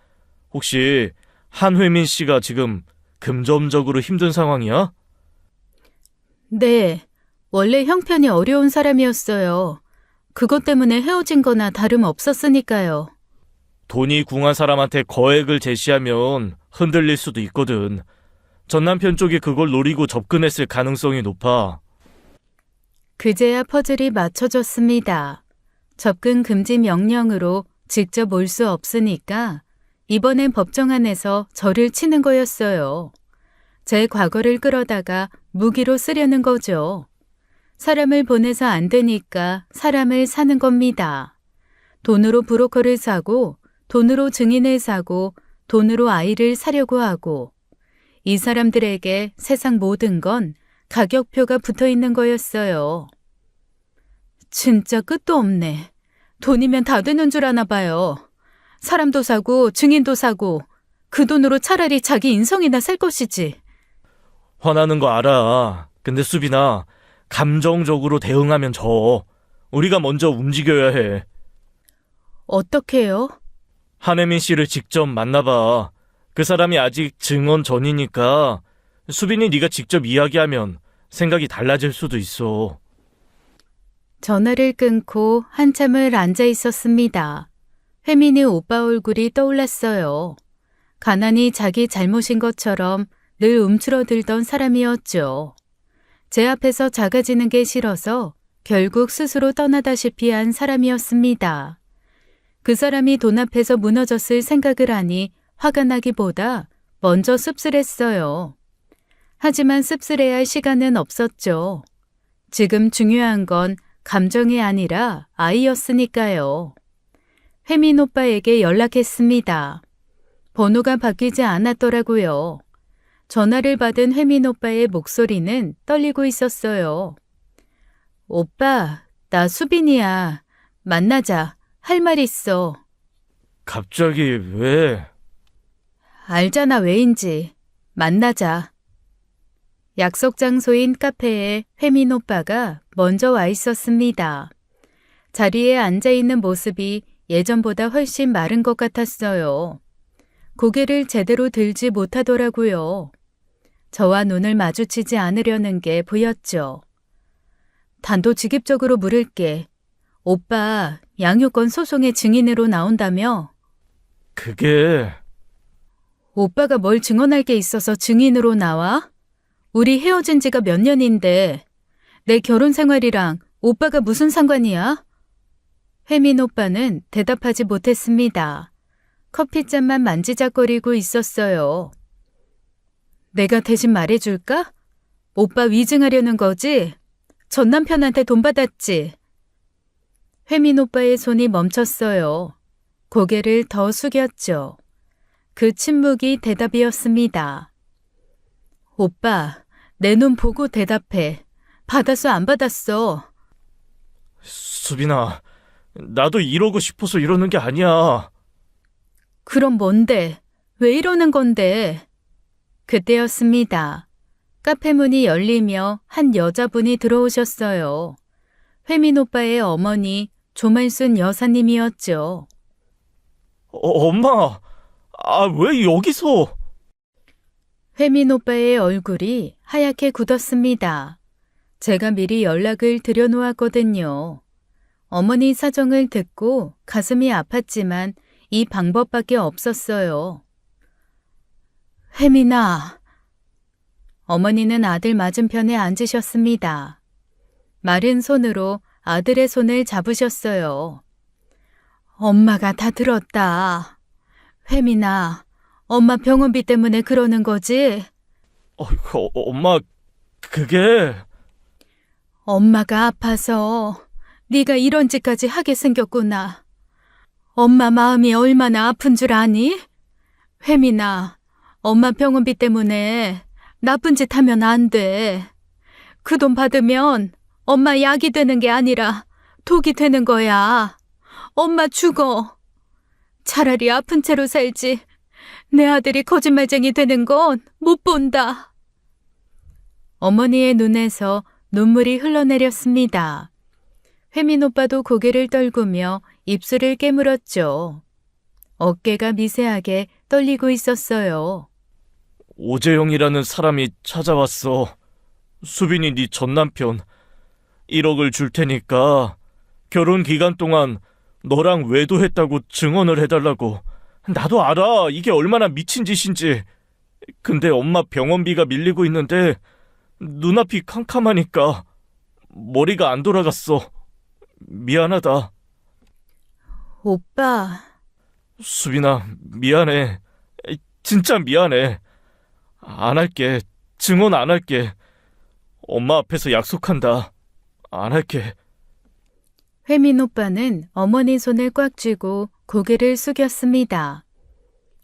B: 혹시 한회민 씨가 지금 금전적으로 힘든 상황이야?
A: 네, 원래 형편이 어려운 사람이었어요. 그것 때문에 헤어진 거나 다름없었으니까요.
B: 돈이 궁한 사람한테 거액을 제시하면 흔들릴 수도 있거든. 전 남편 쪽이 그걸 노리고 접근했을 가능성이 높아.
A: 그제야 퍼즐이 맞춰졌습니다. 접근 금지 명령으로 직접 올 수 없으니까 이번엔 법정 안에서 저를 치는 거였어요. 제 과거를 끌어다가 무기로 쓰려는 거죠. 사람을 보내서 안 되니까 사람을 사는 겁니다. 돈으로 브로커를 사고, 돈으로 증인을 사고, 돈으로 아이를 사려고 하고, 이 사람들에게 세상 모든 건 가격표가 붙어 있는 거였어요. 진짜 끝도 없네. 돈이면 다 되는 줄 아나 봐요. 사람도 사고 증인도 사고 그 돈으로 차라리 자기 인성이나 살 것이지.
B: 화나는 거 알아. 근데 수빈아, 감정적으로 대응하면 져. 우리가 먼저 움직여야 해.
A: 어떻게요?
B: 한혜민 씨를 직접 만나봐. 그 사람이 아직 증언 전이니까 수빈이 네가 직접 이야기하면 생각이 달라질 수도 있어.
A: 전화를 끊고 한참을 앉아 있었습니다. 혜민이 오빠 얼굴이 떠올랐어요. 가난이 자기 잘못인 것처럼 늘 움츠러들던 사람이었죠. 제 앞에서 작아지는 게 싫어서 결국 스스로 떠나다시피 한 사람이었습니다. 그 사람이 돈 앞에서 무너졌을 생각을 하니 화가 나기보다 먼저 씁쓸했어요. 하지만 씁쓸해야 할 시간은 없었죠. 지금 중요한 건 감정이 아니라 아이였으니까요. 혜민 오빠에게 연락했습니다. 번호가 바뀌지 않았더라고요. 전화를 받은 혜민 오빠의 목소리는 떨리고 있었어요. 오빠, 나 수빈이야. 만나자. 할 말 있어.
B: 갑자기 왜?
A: 알잖아 왜인지. 만나자. 약속 장소인 카페에 혜민 오빠가 먼저 와 있었습니다. 자리에 앉아 있는 모습이 예전보다 훨씬 마른 것 같았어요. 고개를 제대로 들지 못하더라고요. 저와 눈을 마주치지 않으려는 게 보였죠. 단도직입적으로 물을게. 오빠, 양육권 소송의 증인으로 나온다며?
B: 그게...
A: 오빠가 뭘 증언할 게 있어서 증인으로 나와? 우리 헤어진 지가 몇 년인데 내 결혼 생활이랑 오빠가 무슨 상관이야? 혜민 오빠는 대답하지 못했습니다. 커피잔만 만지작거리고 있었어요. 내가 대신 말해줄까? 오빠 위증하려는 거지? 전 남편한테 돈 받았지? 혜민 오빠의 손이 멈췄어요. 고개를 더 숙였죠. 그 침묵이 대답이었습니다. 오빠, 내 눈 보고 대답해. 받았어, 안 받았어?
B: 수빈아, 나도 이러고 싶어서 이러는 게 아니야.
A: 그럼 뭔데? 왜 이러는 건데? 그때였습니다. 카페 문이 열리며 한 여자분이 들어오셨어요. 혜민 오빠의 어머니 조말순 여사님이었죠.
B: 엄마, 왜 여기서?
A: 혜민 오빠의 얼굴이 하얗게 굳었습니다. 제가 미리 연락을 드려놓았거든요. 어머니 사정을 듣고 가슴이 아팠지만 이 방법밖에 없었어요. 혜민아. 어머니는 아들 맞은편에 앉으셨습니다. 마른 손으로 아들의 손을 잡으셨어요. 엄마가 다 들었다. 혜민아, 엄마 병원비 때문에 그러는 거지?
B: 엄마, 그게...
A: 엄마가 아파서 네가 이런 짓까지 하게 생겼구나. 엄마 마음이 얼마나 아픈 줄 아니? 혜민아, 엄마 병원비 때문에 나쁜 짓 하면 안 돼. 그 돈 받으면 엄마 약이 되는 게 아니라 독이 되는 거야. 엄마 죽어. 차라리 아픈 채로 살지. 내 아들이 거짓말쟁이 되는 건 못 본다. 어머니의 눈에서 눈물이 흘러내렸습니다. 혜민 오빠도 고개를 떨구며 입술을 깨물었죠. 어깨가 미세하게 떨리고 있었어요.
B: 오재영이라는 사람이 찾아왔어. 수빈이 네 전남편 1억을 줄 테니까 결혼 기간 동안 너랑 외도했다고 증언을 해달라고. 나도 알아. 이게 얼마나 미친 짓인지. 근데 엄마 병원비가 밀리고 있는데 눈앞이 캄캄하니까 머리가 안 돌아갔어. 미안하다.
A: 오빠,
B: 수빈아, 미안해. 진짜 미안해. 안 할게. 증언 안 할게. 엄마 앞에서 약속한다. 안 할게.
A: 혜민 오빠는 어머니 손을 꽉 쥐고 고개를 숙였습니다.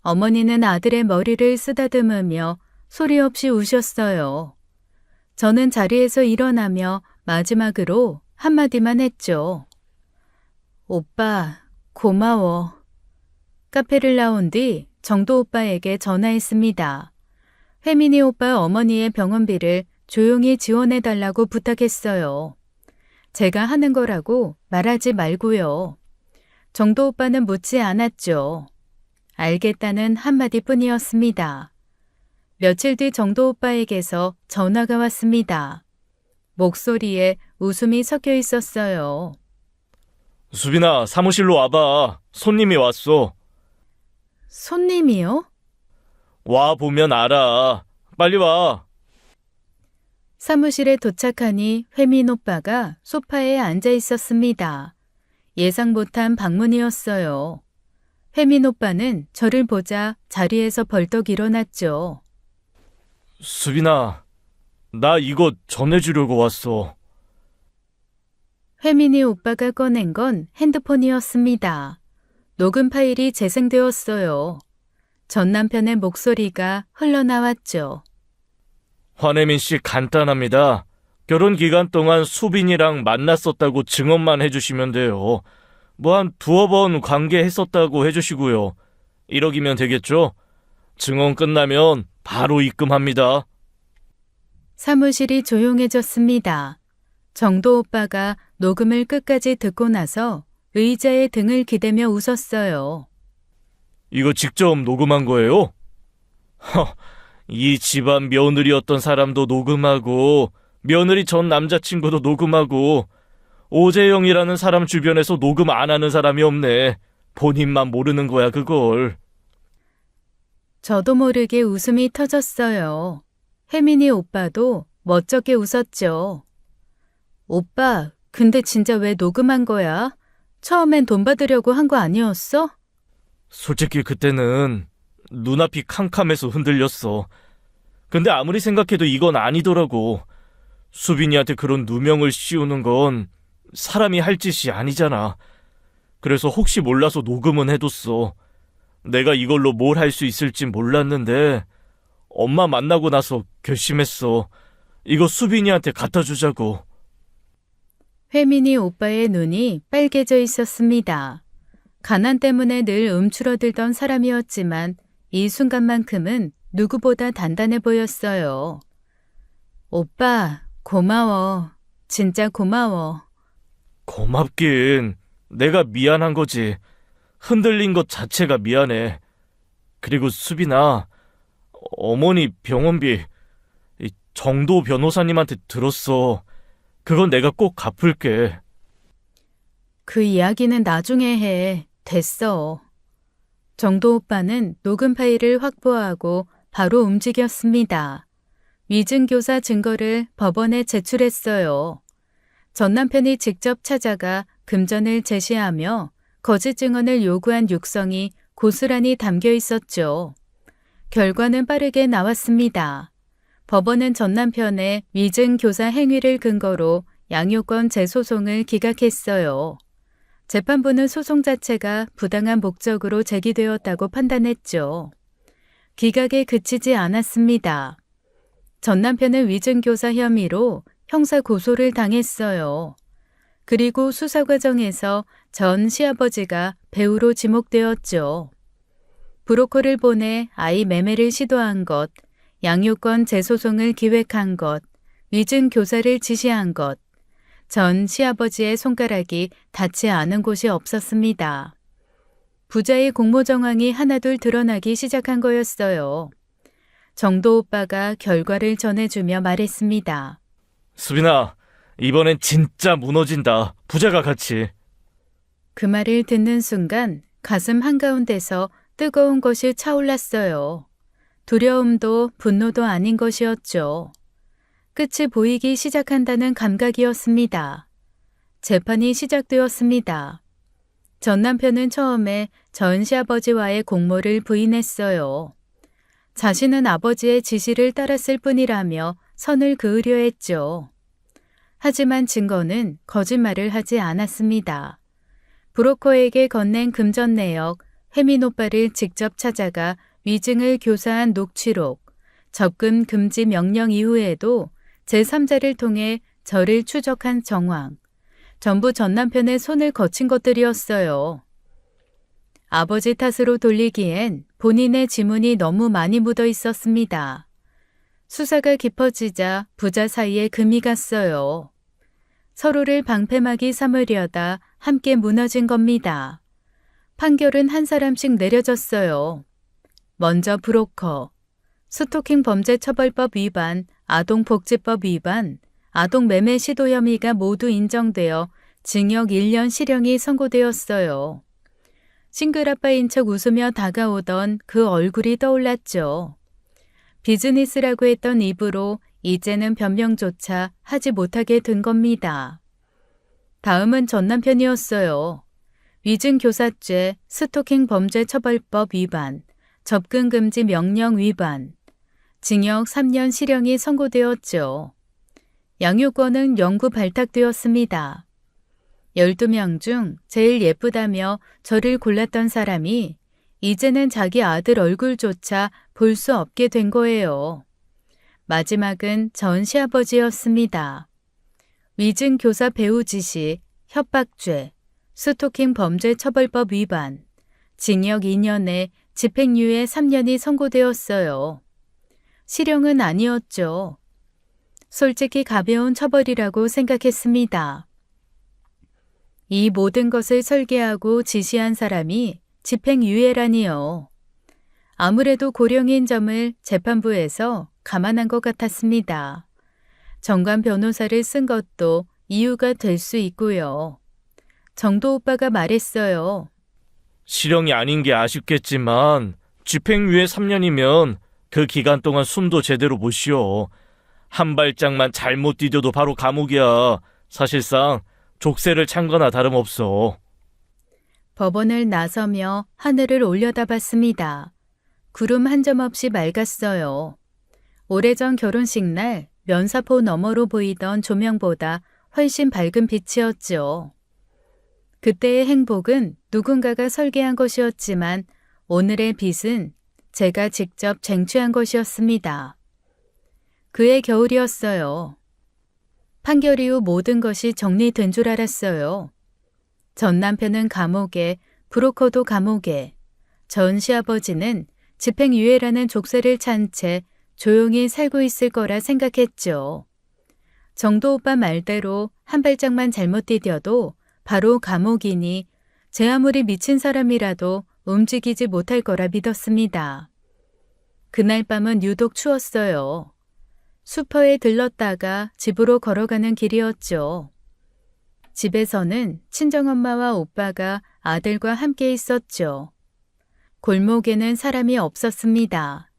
A: 어머니는 아들의 머리를 쓰다듬으며 소리 없이 우셨어요. 저는 자리에서 일어나며 마지막으로 한마디만 했죠. 오빠, 고마워. 카페를 나온 뒤 정도 오빠에게 전화했습니다. 혜민이 오빠 어머니의 병원비를 조용히 지원해달라고 부탁했어요. 제가 하는 거라고 말하지 말고요. 정도 오빠는 묻지 않았죠. 알겠다는 한마디뿐이었습니다. 며칠 뒤 정도 오빠에게서 전화가 왔습니다. 목소리에 웃음이 섞여 있었어요.
B: 수빈아, 사무실로 와봐. 손님이 왔어.
A: 손님이요?
B: 와 보면 알아. 빨리 와.
A: 사무실에 도착하니 혜민 오빠가 소파에 앉아 있었습니다. 예상 못한 방문이었어요. 혜민 오빠는 저를 보자 자리에서 벌떡 일어났죠.
B: 수빈아, 나 이거 전해주려고 왔어.
A: 혜민이 오빠가 꺼낸 건 핸드폰이었습니다. 녹음 파일이 재생되었어요. 전 남편의 목소리가 흘러나왔죠.
B: 환혜민 씨 간단합니다. 결혼 기간 동안 수빈이랑 만났었다고 증언만 해주시면 돼요. 뭐 한 두어 번 관계했었다고 해주시고요. 1억이면 되겠죠? 증언 끝나면 바로 입금합니다.
A: 사무실이 조용해졌습니다. 정도 오빠가 녹음을 끝까지 듣고 나서 의자에 등을 기대며 웃었어요.
B: 이거 직접 녹음한 거예요? 이 집안 며느리였던 사람도 녹음하고 며느리 전 남자친구도 녹음하고 오재영이라는 사람 주변에서 녹음 안 하는 사람이 없네. 본인만 모르는 거야 그걸.
A: 저도 모르게 웃음이 터졌어요. 혜민이 오빠도 멋쩍게 웃었죠. 오빠, 근데 진짜 왜 녹음한 거야? 처음엔 돈 받으려고 한 거 아니었어?
B: 솔직히 그때는 눈앞이 캄캄해서 흔들렸어. 근데 아무리 생각해도 이건 아니더라고. 수빈이한테 그런 누명을 씌우는 건 사람이 할 짓이 아니잖아. 그래서 혹시 몰라서 녹음은 해뒀어. 내가 이걸로 뭘 할 수 있을지 몰랐는데 엄마 만나고 나서 결심했어. 이거 수빈이한테 갖다 주자고.
A: 혜민이 오빠의 눈이 빨개져 있었습니다. 가난 때문에 늘 움츠러들던 사람이었지만 이 순간만큼은 누구보다 단단해 보였어요. 오빠, 고마워. 진짜 고마워.
B: 고맙긴. 내가 미안한 거지. 흔들린 것 자체가 미안해. 그리고 수빈아, 어머니 병원비 정도 변호사님한테 들었어. 그건 내가 꼭 갚을게.
A: 그 이야기는 나중에 해. 됐어. 정도 오빠는 녹음 파일을 확보하고 바로 움직였습니다. 위증교사 증거를 법원에 제출했어요. 전 남편이 직접 찾아가 금전을 제시하며 거짓 증언을 요구한 육성이 고스란히 담겨 있었죠. 결과는 빠르게 나왔습니다. 법원은 전 남편의 위증교사 행위를 근거로 양육권 재소송을 기각했어요. 재판부는 소송 자체가 부당한 목적으로 제기되었다고 판단했죠. 기각에 그치지 않았습니다. 전 남편은 위증교사 혐의로 형사 고소를 당했어요. 그리고 수사 과정에서 전 시아버지가 배우로 지목되었죠. 브로커를 보내 아이 매매를 시도한 것, 양육권 재소송을 기획한 것, 위증교사를 지시한 것, 전 시아버지의 손가락이 닿지 않은 곳이 없었습니다. 부자의 공모 정황이 하나둘 드러나기 시작한 거였어요. 정도 오빠가 결과를 전해주며 말했습니다.
B: 수빈아, 이번엔 진짜 무너진다. 부자가 같이.
A: 그 말을 듣는 순간 가슴 한가운데서 뜨거운 것이 차올랐어요. 두려움도 분노도 아닌 것이었죠. 끝이 보이기 시작한다는 감각이었습니다. 재판이 시작되었습니다. 전 남편은 처음에 전 시아버지와의 공모를 부인했어요. 자신은 아버지의 지시를 따랐을 뿐이라며 선을 그으려 했죠. 하지만 증거는 거짓말을 하지 않았습니다. 브로커에게 건넨 금전 내역, 혜민 오빠를 직접 찾아가 위증을 교사한 녹취록, 접근 금지 명령 이후에도 제3자를 통해 저를 추적한 정황, 전부 전 남편의 손을 거친 것들이었어요. 아버지 탓으로 돌리기엔 본인의 지문이 너무 많이 묻어 있었습니다. 수사가 깊어지자 부자 사이에 금이 갔어요. 서로를 방패막이 삼으려다 함께 무너진 겁니다. 판결은 한 사람씩 내려졌어요. 먼저 브로커, 스토킹 범죄처벌법 위반, 아동복지법 위반, 아동매매 시도 혐의가 모두 인정되어 징역 1년 실형이 선고되었어요. 싱글아빠인 척 웃으며 다가오던 그 얼굴이 떠올랐죠. 비즈니스라고 했던 입으로 이제는 변명조차 하지 못하게 된 겁니다. 다음은 전 남편이었어요. 위증교사죄, 스토킹 범죄처벌법 위반, 접근금지 명령 위반, 징역 3년 실형이 선고되었죠. 양육권은 영구 발탁되었습니다. 12명 중 제일 예쁘다며 저를 골랐던 사람이 이제는 자기 아들 얼굴조차 볼 수 없게 된 거예요. 마지막은 전 시아버지였습니다. 위증교사 배우 지시, 협박죄, 스토킹 범죄처벌법 위반, 징역 2년에 집행유예 3년이 선고되었어요. 실형은 아니었죠. 솔직히 가벼운 처벌이라고 생각했습니다. 이 모든 것을 설계하고 지시한 사람이 집행유예라니요. 아무래도 고령인 점을 재판부에서 감안한 것 같았습니다. 정관 변호사를 쓴 것도 이유가 될 수 있고요. 정도 오빠가 말했어요.
B: 실형이 아닌 게 아쉽겠지만 집행유예 3년이면 그 기간 동안 숨도 제대로 못 쉬어. 한 발짝만 잘못 디뎌도 바로 감옥이야. 사실상 족쇄를 찬 거나 다름없어.
A: 법원을 나서며 하늘을 올려다봤습니다. 구름 한 점 없이 맑았어요. 오래전 결혼식 날 면사포 너머로 보이던 조명보다 훨씬 밝은 빛이었죠. 그때의 행복은 누군가가 설계한 것이었지만 오늘의 빛은 제가 직접 쟁취한 것이었습니다. 그해 겨울이었어요. 판결 이후 모든 것이 정리된 줄 알았어요. 전 남편은 감옥에, 브로커도 감옥에, 전 시아버지는 집행유예라는 족쇄를 찬 채 조용히 살고 있을 거라 생각했죠. 정도 오빠 말대로 한 발짝만 잘못 디뎌도 바로 감옥이니 제 아무리 미친 사람이라도 움직이지 못할 거라 믿었습니다. 그날 밤은 유독 추웠어요. 슈퍼에 들렀다가 집으로 걸어가는 길이었죠. 집에서는 친정엄마와 오빠가 아들과 함께 있었죠. 골목에는 사람이 없었습니다.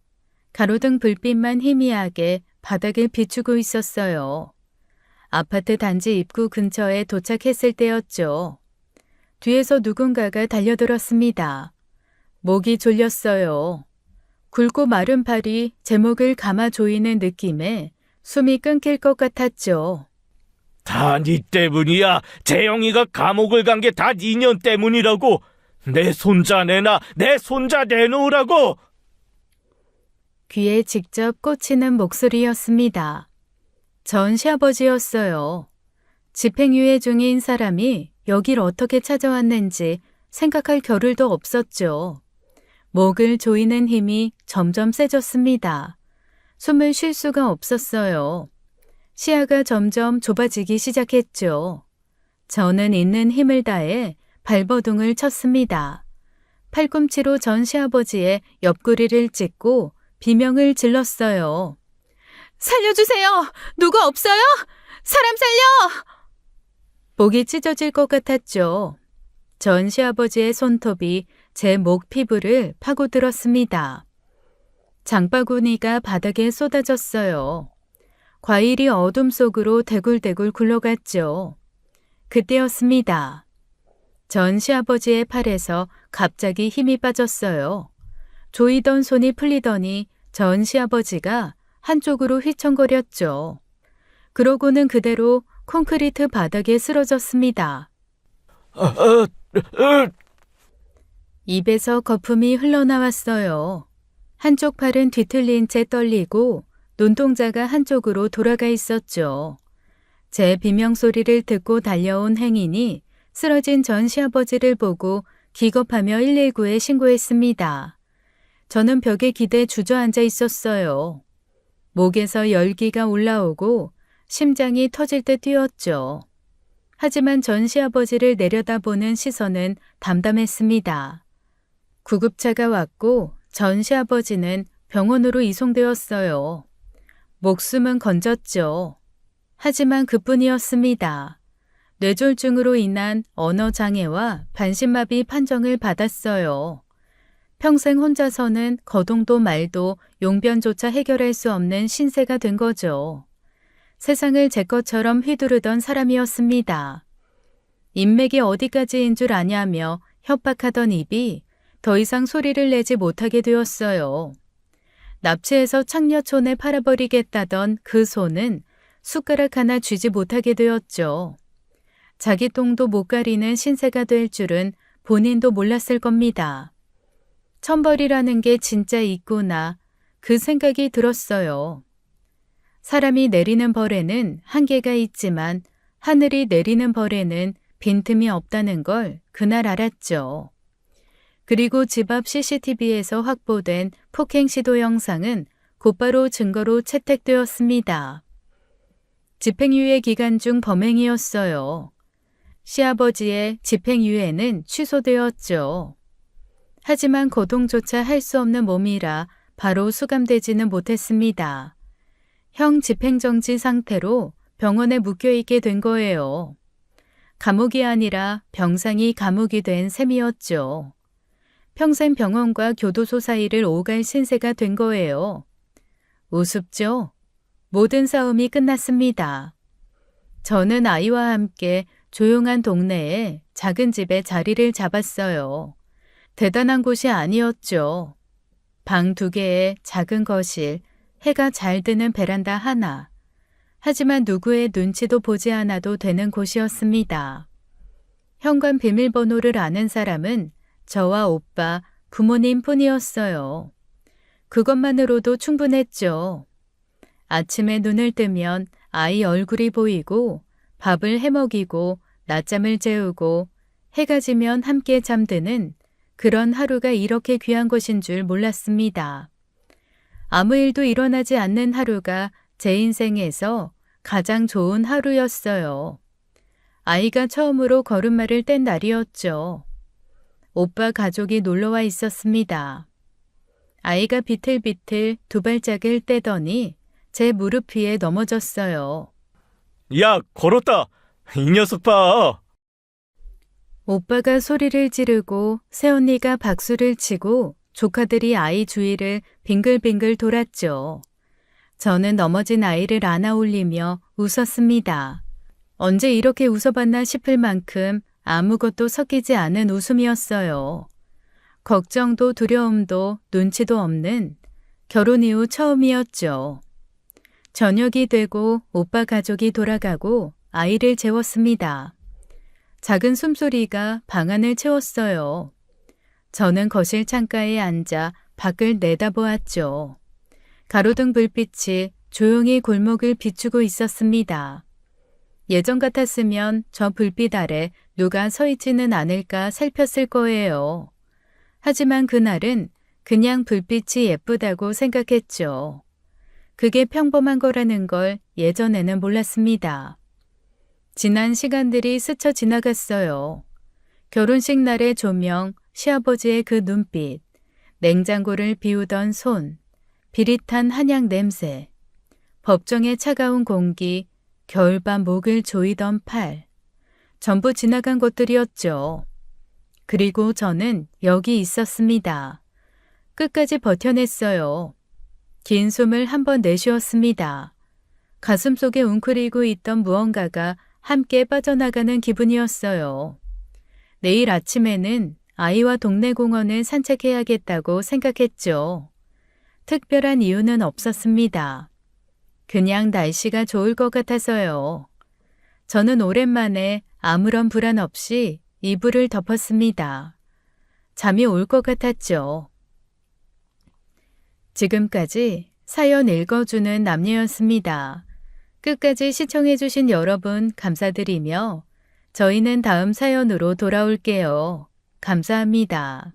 A: 가로등 불빛만 희미하게 바닥을 비추고 있었어요. 아파트 단지 입구 근처에 도착했을 때였죠. 뒤에서 누군가가 달려들었습니다. 목이 졸렸어요. 굵고 마른 팔이 제 목을 감아 조이는 느낌에 숨이 끊길 것 같았죠.
B: 다 네 때문이야. 재영이가 감옥을 간 게 다 니년 때문이라고. 내 손자 내놔. 내 손자 내놓으라고.
A: 귀에 직접 꽂히는 목소리였습니다. 전 시아버지였어요. 집행유예 중인 사람이 여길 어떻게 찾아왔는지 생각할 겨를도 없었죠. 목을 조이는 힘이 점점 세졌습니다. 숨을 쉴 수가 없었어요. 시야가 점점 좁아지기 시작했죠. 저는 있는 힘을 다해 발버둥을 쳤습니다. 팔꿈치로 전 시아버지의 옆구리를 찢고 비명을 질렀어요. 살려주세요! 누구 없어요? 사람 살려! 목이 찢어질 것 같았죠. 전 시아버지의 손톱이 제 목 피부를 파고들었습니다. 장바구니가 바닥에 쏟아졌어요. 과일이 어둠 속으로 대굴대굴 굴러갔죠. 그때였습니다. 전 시아버지의 팔에서 갑자기 힘이 빠졌어요. 조이던 손이 풀리더니 전 시아버지가 한쪽으로 휘청거렸죠. 그러고는 그대로 콘크리트 바닥에 쓰러졌습니다. 입에서 거품이 흘러나왔어요. 한쪽 팔은 뒤틀린 채 떨리고 눈동자가 한쪽으로 돌아가 있었죠. 제 비명소리를 듣고 달려온 행인이 쓰러진 전 시아버지를 보고 기겁하며 119에 신고했습니다. 저는 벽에 기대 주저앉아 있었어요. 목에서 열기가 올라오고 심장이 터질 듯 뛰었죠. 하지만 전 시아버지를 내려다보는 시선은 담담했습니다. 구급차가 왔고 전 시아버지는 병원으로 이송되었어요. 목숨은 건졌죠. 하지만 그뿐이었습니다. 뇌졸중으로 인한 언어장애와 반신마비 판정을 받았어요. 평생 혼자서는 거동도 말도 용변조차 해결할 수 없는 신세가 된 거죠. 세상을 제 것처럼 휘두르던 사람이었습니다. 인맥이 어디까지인 줄 아냐며 협박하던 입이 더 이상 소리를 내지 못하게 되었어요. 납치해서 창녀촌에 팔아버리겠다던 그 손은 숟가락 하나 쥐지 못하게 되었죠. 자기 똥도 못 가리는 신세가 될 줄은 본인도 몰랐을 겁니다. 천벌이라는 게 진짜 있구나 그 생각이 들었어요. 사람이 내리는 벌에는 한계가 있지만 하늘이 내리는 벌에는 빈틈이 없다는 걸 그날 알았죠. 그리고 집 앞 CCTV에서 확보된 폭행 시도 영상은 곧바로 증거로 채택되었습니다. 집행유예 기간 중 범행이었어요. 시아버지의 집행유예는 취소되었죠. 하지만 거동조차 할 수 없는 몸이라 바로 수감되지는 못했습니다. 형 집행정지 상태로 병원에 묶여있게 된 거예요. 감옥이 아니라 병상이 감옥이 된 셈이었죠. 평생 병원과 교도소 사이를 오갈 신세가 된 거예요. 우습죠? 모든 싸움이 끝났습니다. 저는 아이와 함께 조용한 동네에 작은 집에 자리를 잡았어요. 대단한 곳이 아니었죠. 방 2개에 작은 거실, 해가 잘 드는 베란다 하나. 하지만 누구의 눈치도 보지 않아도 되는 곳이었습니다. 현관 비밀번호를 아는 사람은 저와 오빠, 부모님 뿐이었어요. 그것만으로도 충분했죠. 아침에 눈을 뜨면 아이 얼굴이 보이고 밥을 해먹이고 낮잠을 재우고 해가 지면 함께 잠드는 그런 하루가 이렇게 귀한 것인 줄 몰랐습니다. 아무 일도 일어나지 않는 하루가 제 인생에서 가장 좋은 하루였어요. 아이가 처음으로 걸음마를 뗀 날이었죠. 오빠 가족이 놀러와 있었습니다. 아이가 비틀비틀 2발짝을 떼더니 제 무릎 위에 넘어졌어요.
B: 야, 걸었다. 이 녀석 봐.
A: 오빠가 소리를 지르고 새언니가 박수를 치고 조카들이 아이 주위를 빙글빙글 돌았죠. 저는 넘어진 아이를 안아 올리며 웃었습니다. 언제 이렇게 웃어봤나 싶을 만큼 아무것도 섞이지 않은 웃음이었어요. 걱정도 두려움도 눈치도 없는 결혼 이후 처음이었죠. 저녁이 되고 오빠 가족이 돌아가고 아이를 재웠습니다. 작은 숨소리가 방 안을 채웠어요. 저는 거실 창가에 앉아 밖을 내다보았죠. 가로등 불빛이 조용히 골목을 비추고 있었습니다. 예전 같았으면 저 불빛 아래 누가 서 있지는 않을까 살폈을 거예요. 하지만 그날은 그냥 불빛이 예쁘다고 생각했죠. 그게 평범한 거라는 걸 예전에는 몰랐습니다. 지난 시간들이 스쳐 지나갔어요. 결혼식 날의 조명, 시아버지의 그 눈빛, 냉장고를 비우던 손, 비릿한 한약 냄새, 법정의 차가운 공기, 겨울밤 목을 조이던 팔, 전부 지나간 것들이었죠. 그리고 저는 여기 있었습니다. 끝까지 버텨냈어요. 긴 숨을 한 번 내쉬었습니다. 가슴속에 웅크리고 있던 무언가가 함께 빠져나가는 기분이었어요. 내일 아침에는 아이와 동네 공원을 산책해야겠다고 생각했죠. 특별한 이유는 없었습니다. 그냥 날씨가 좋을 것 같아서요. 저는 오랜만에 아무런 불안 없이 이불을 덮었습니다. 잠이 올 것 같았죠. 지금까지 사연 읽어주는 남녀였습니다. 끝까지 시청해주신 여러분 감사드리며 저희는 다음 사연으로 돌아올게요. 감사합니다.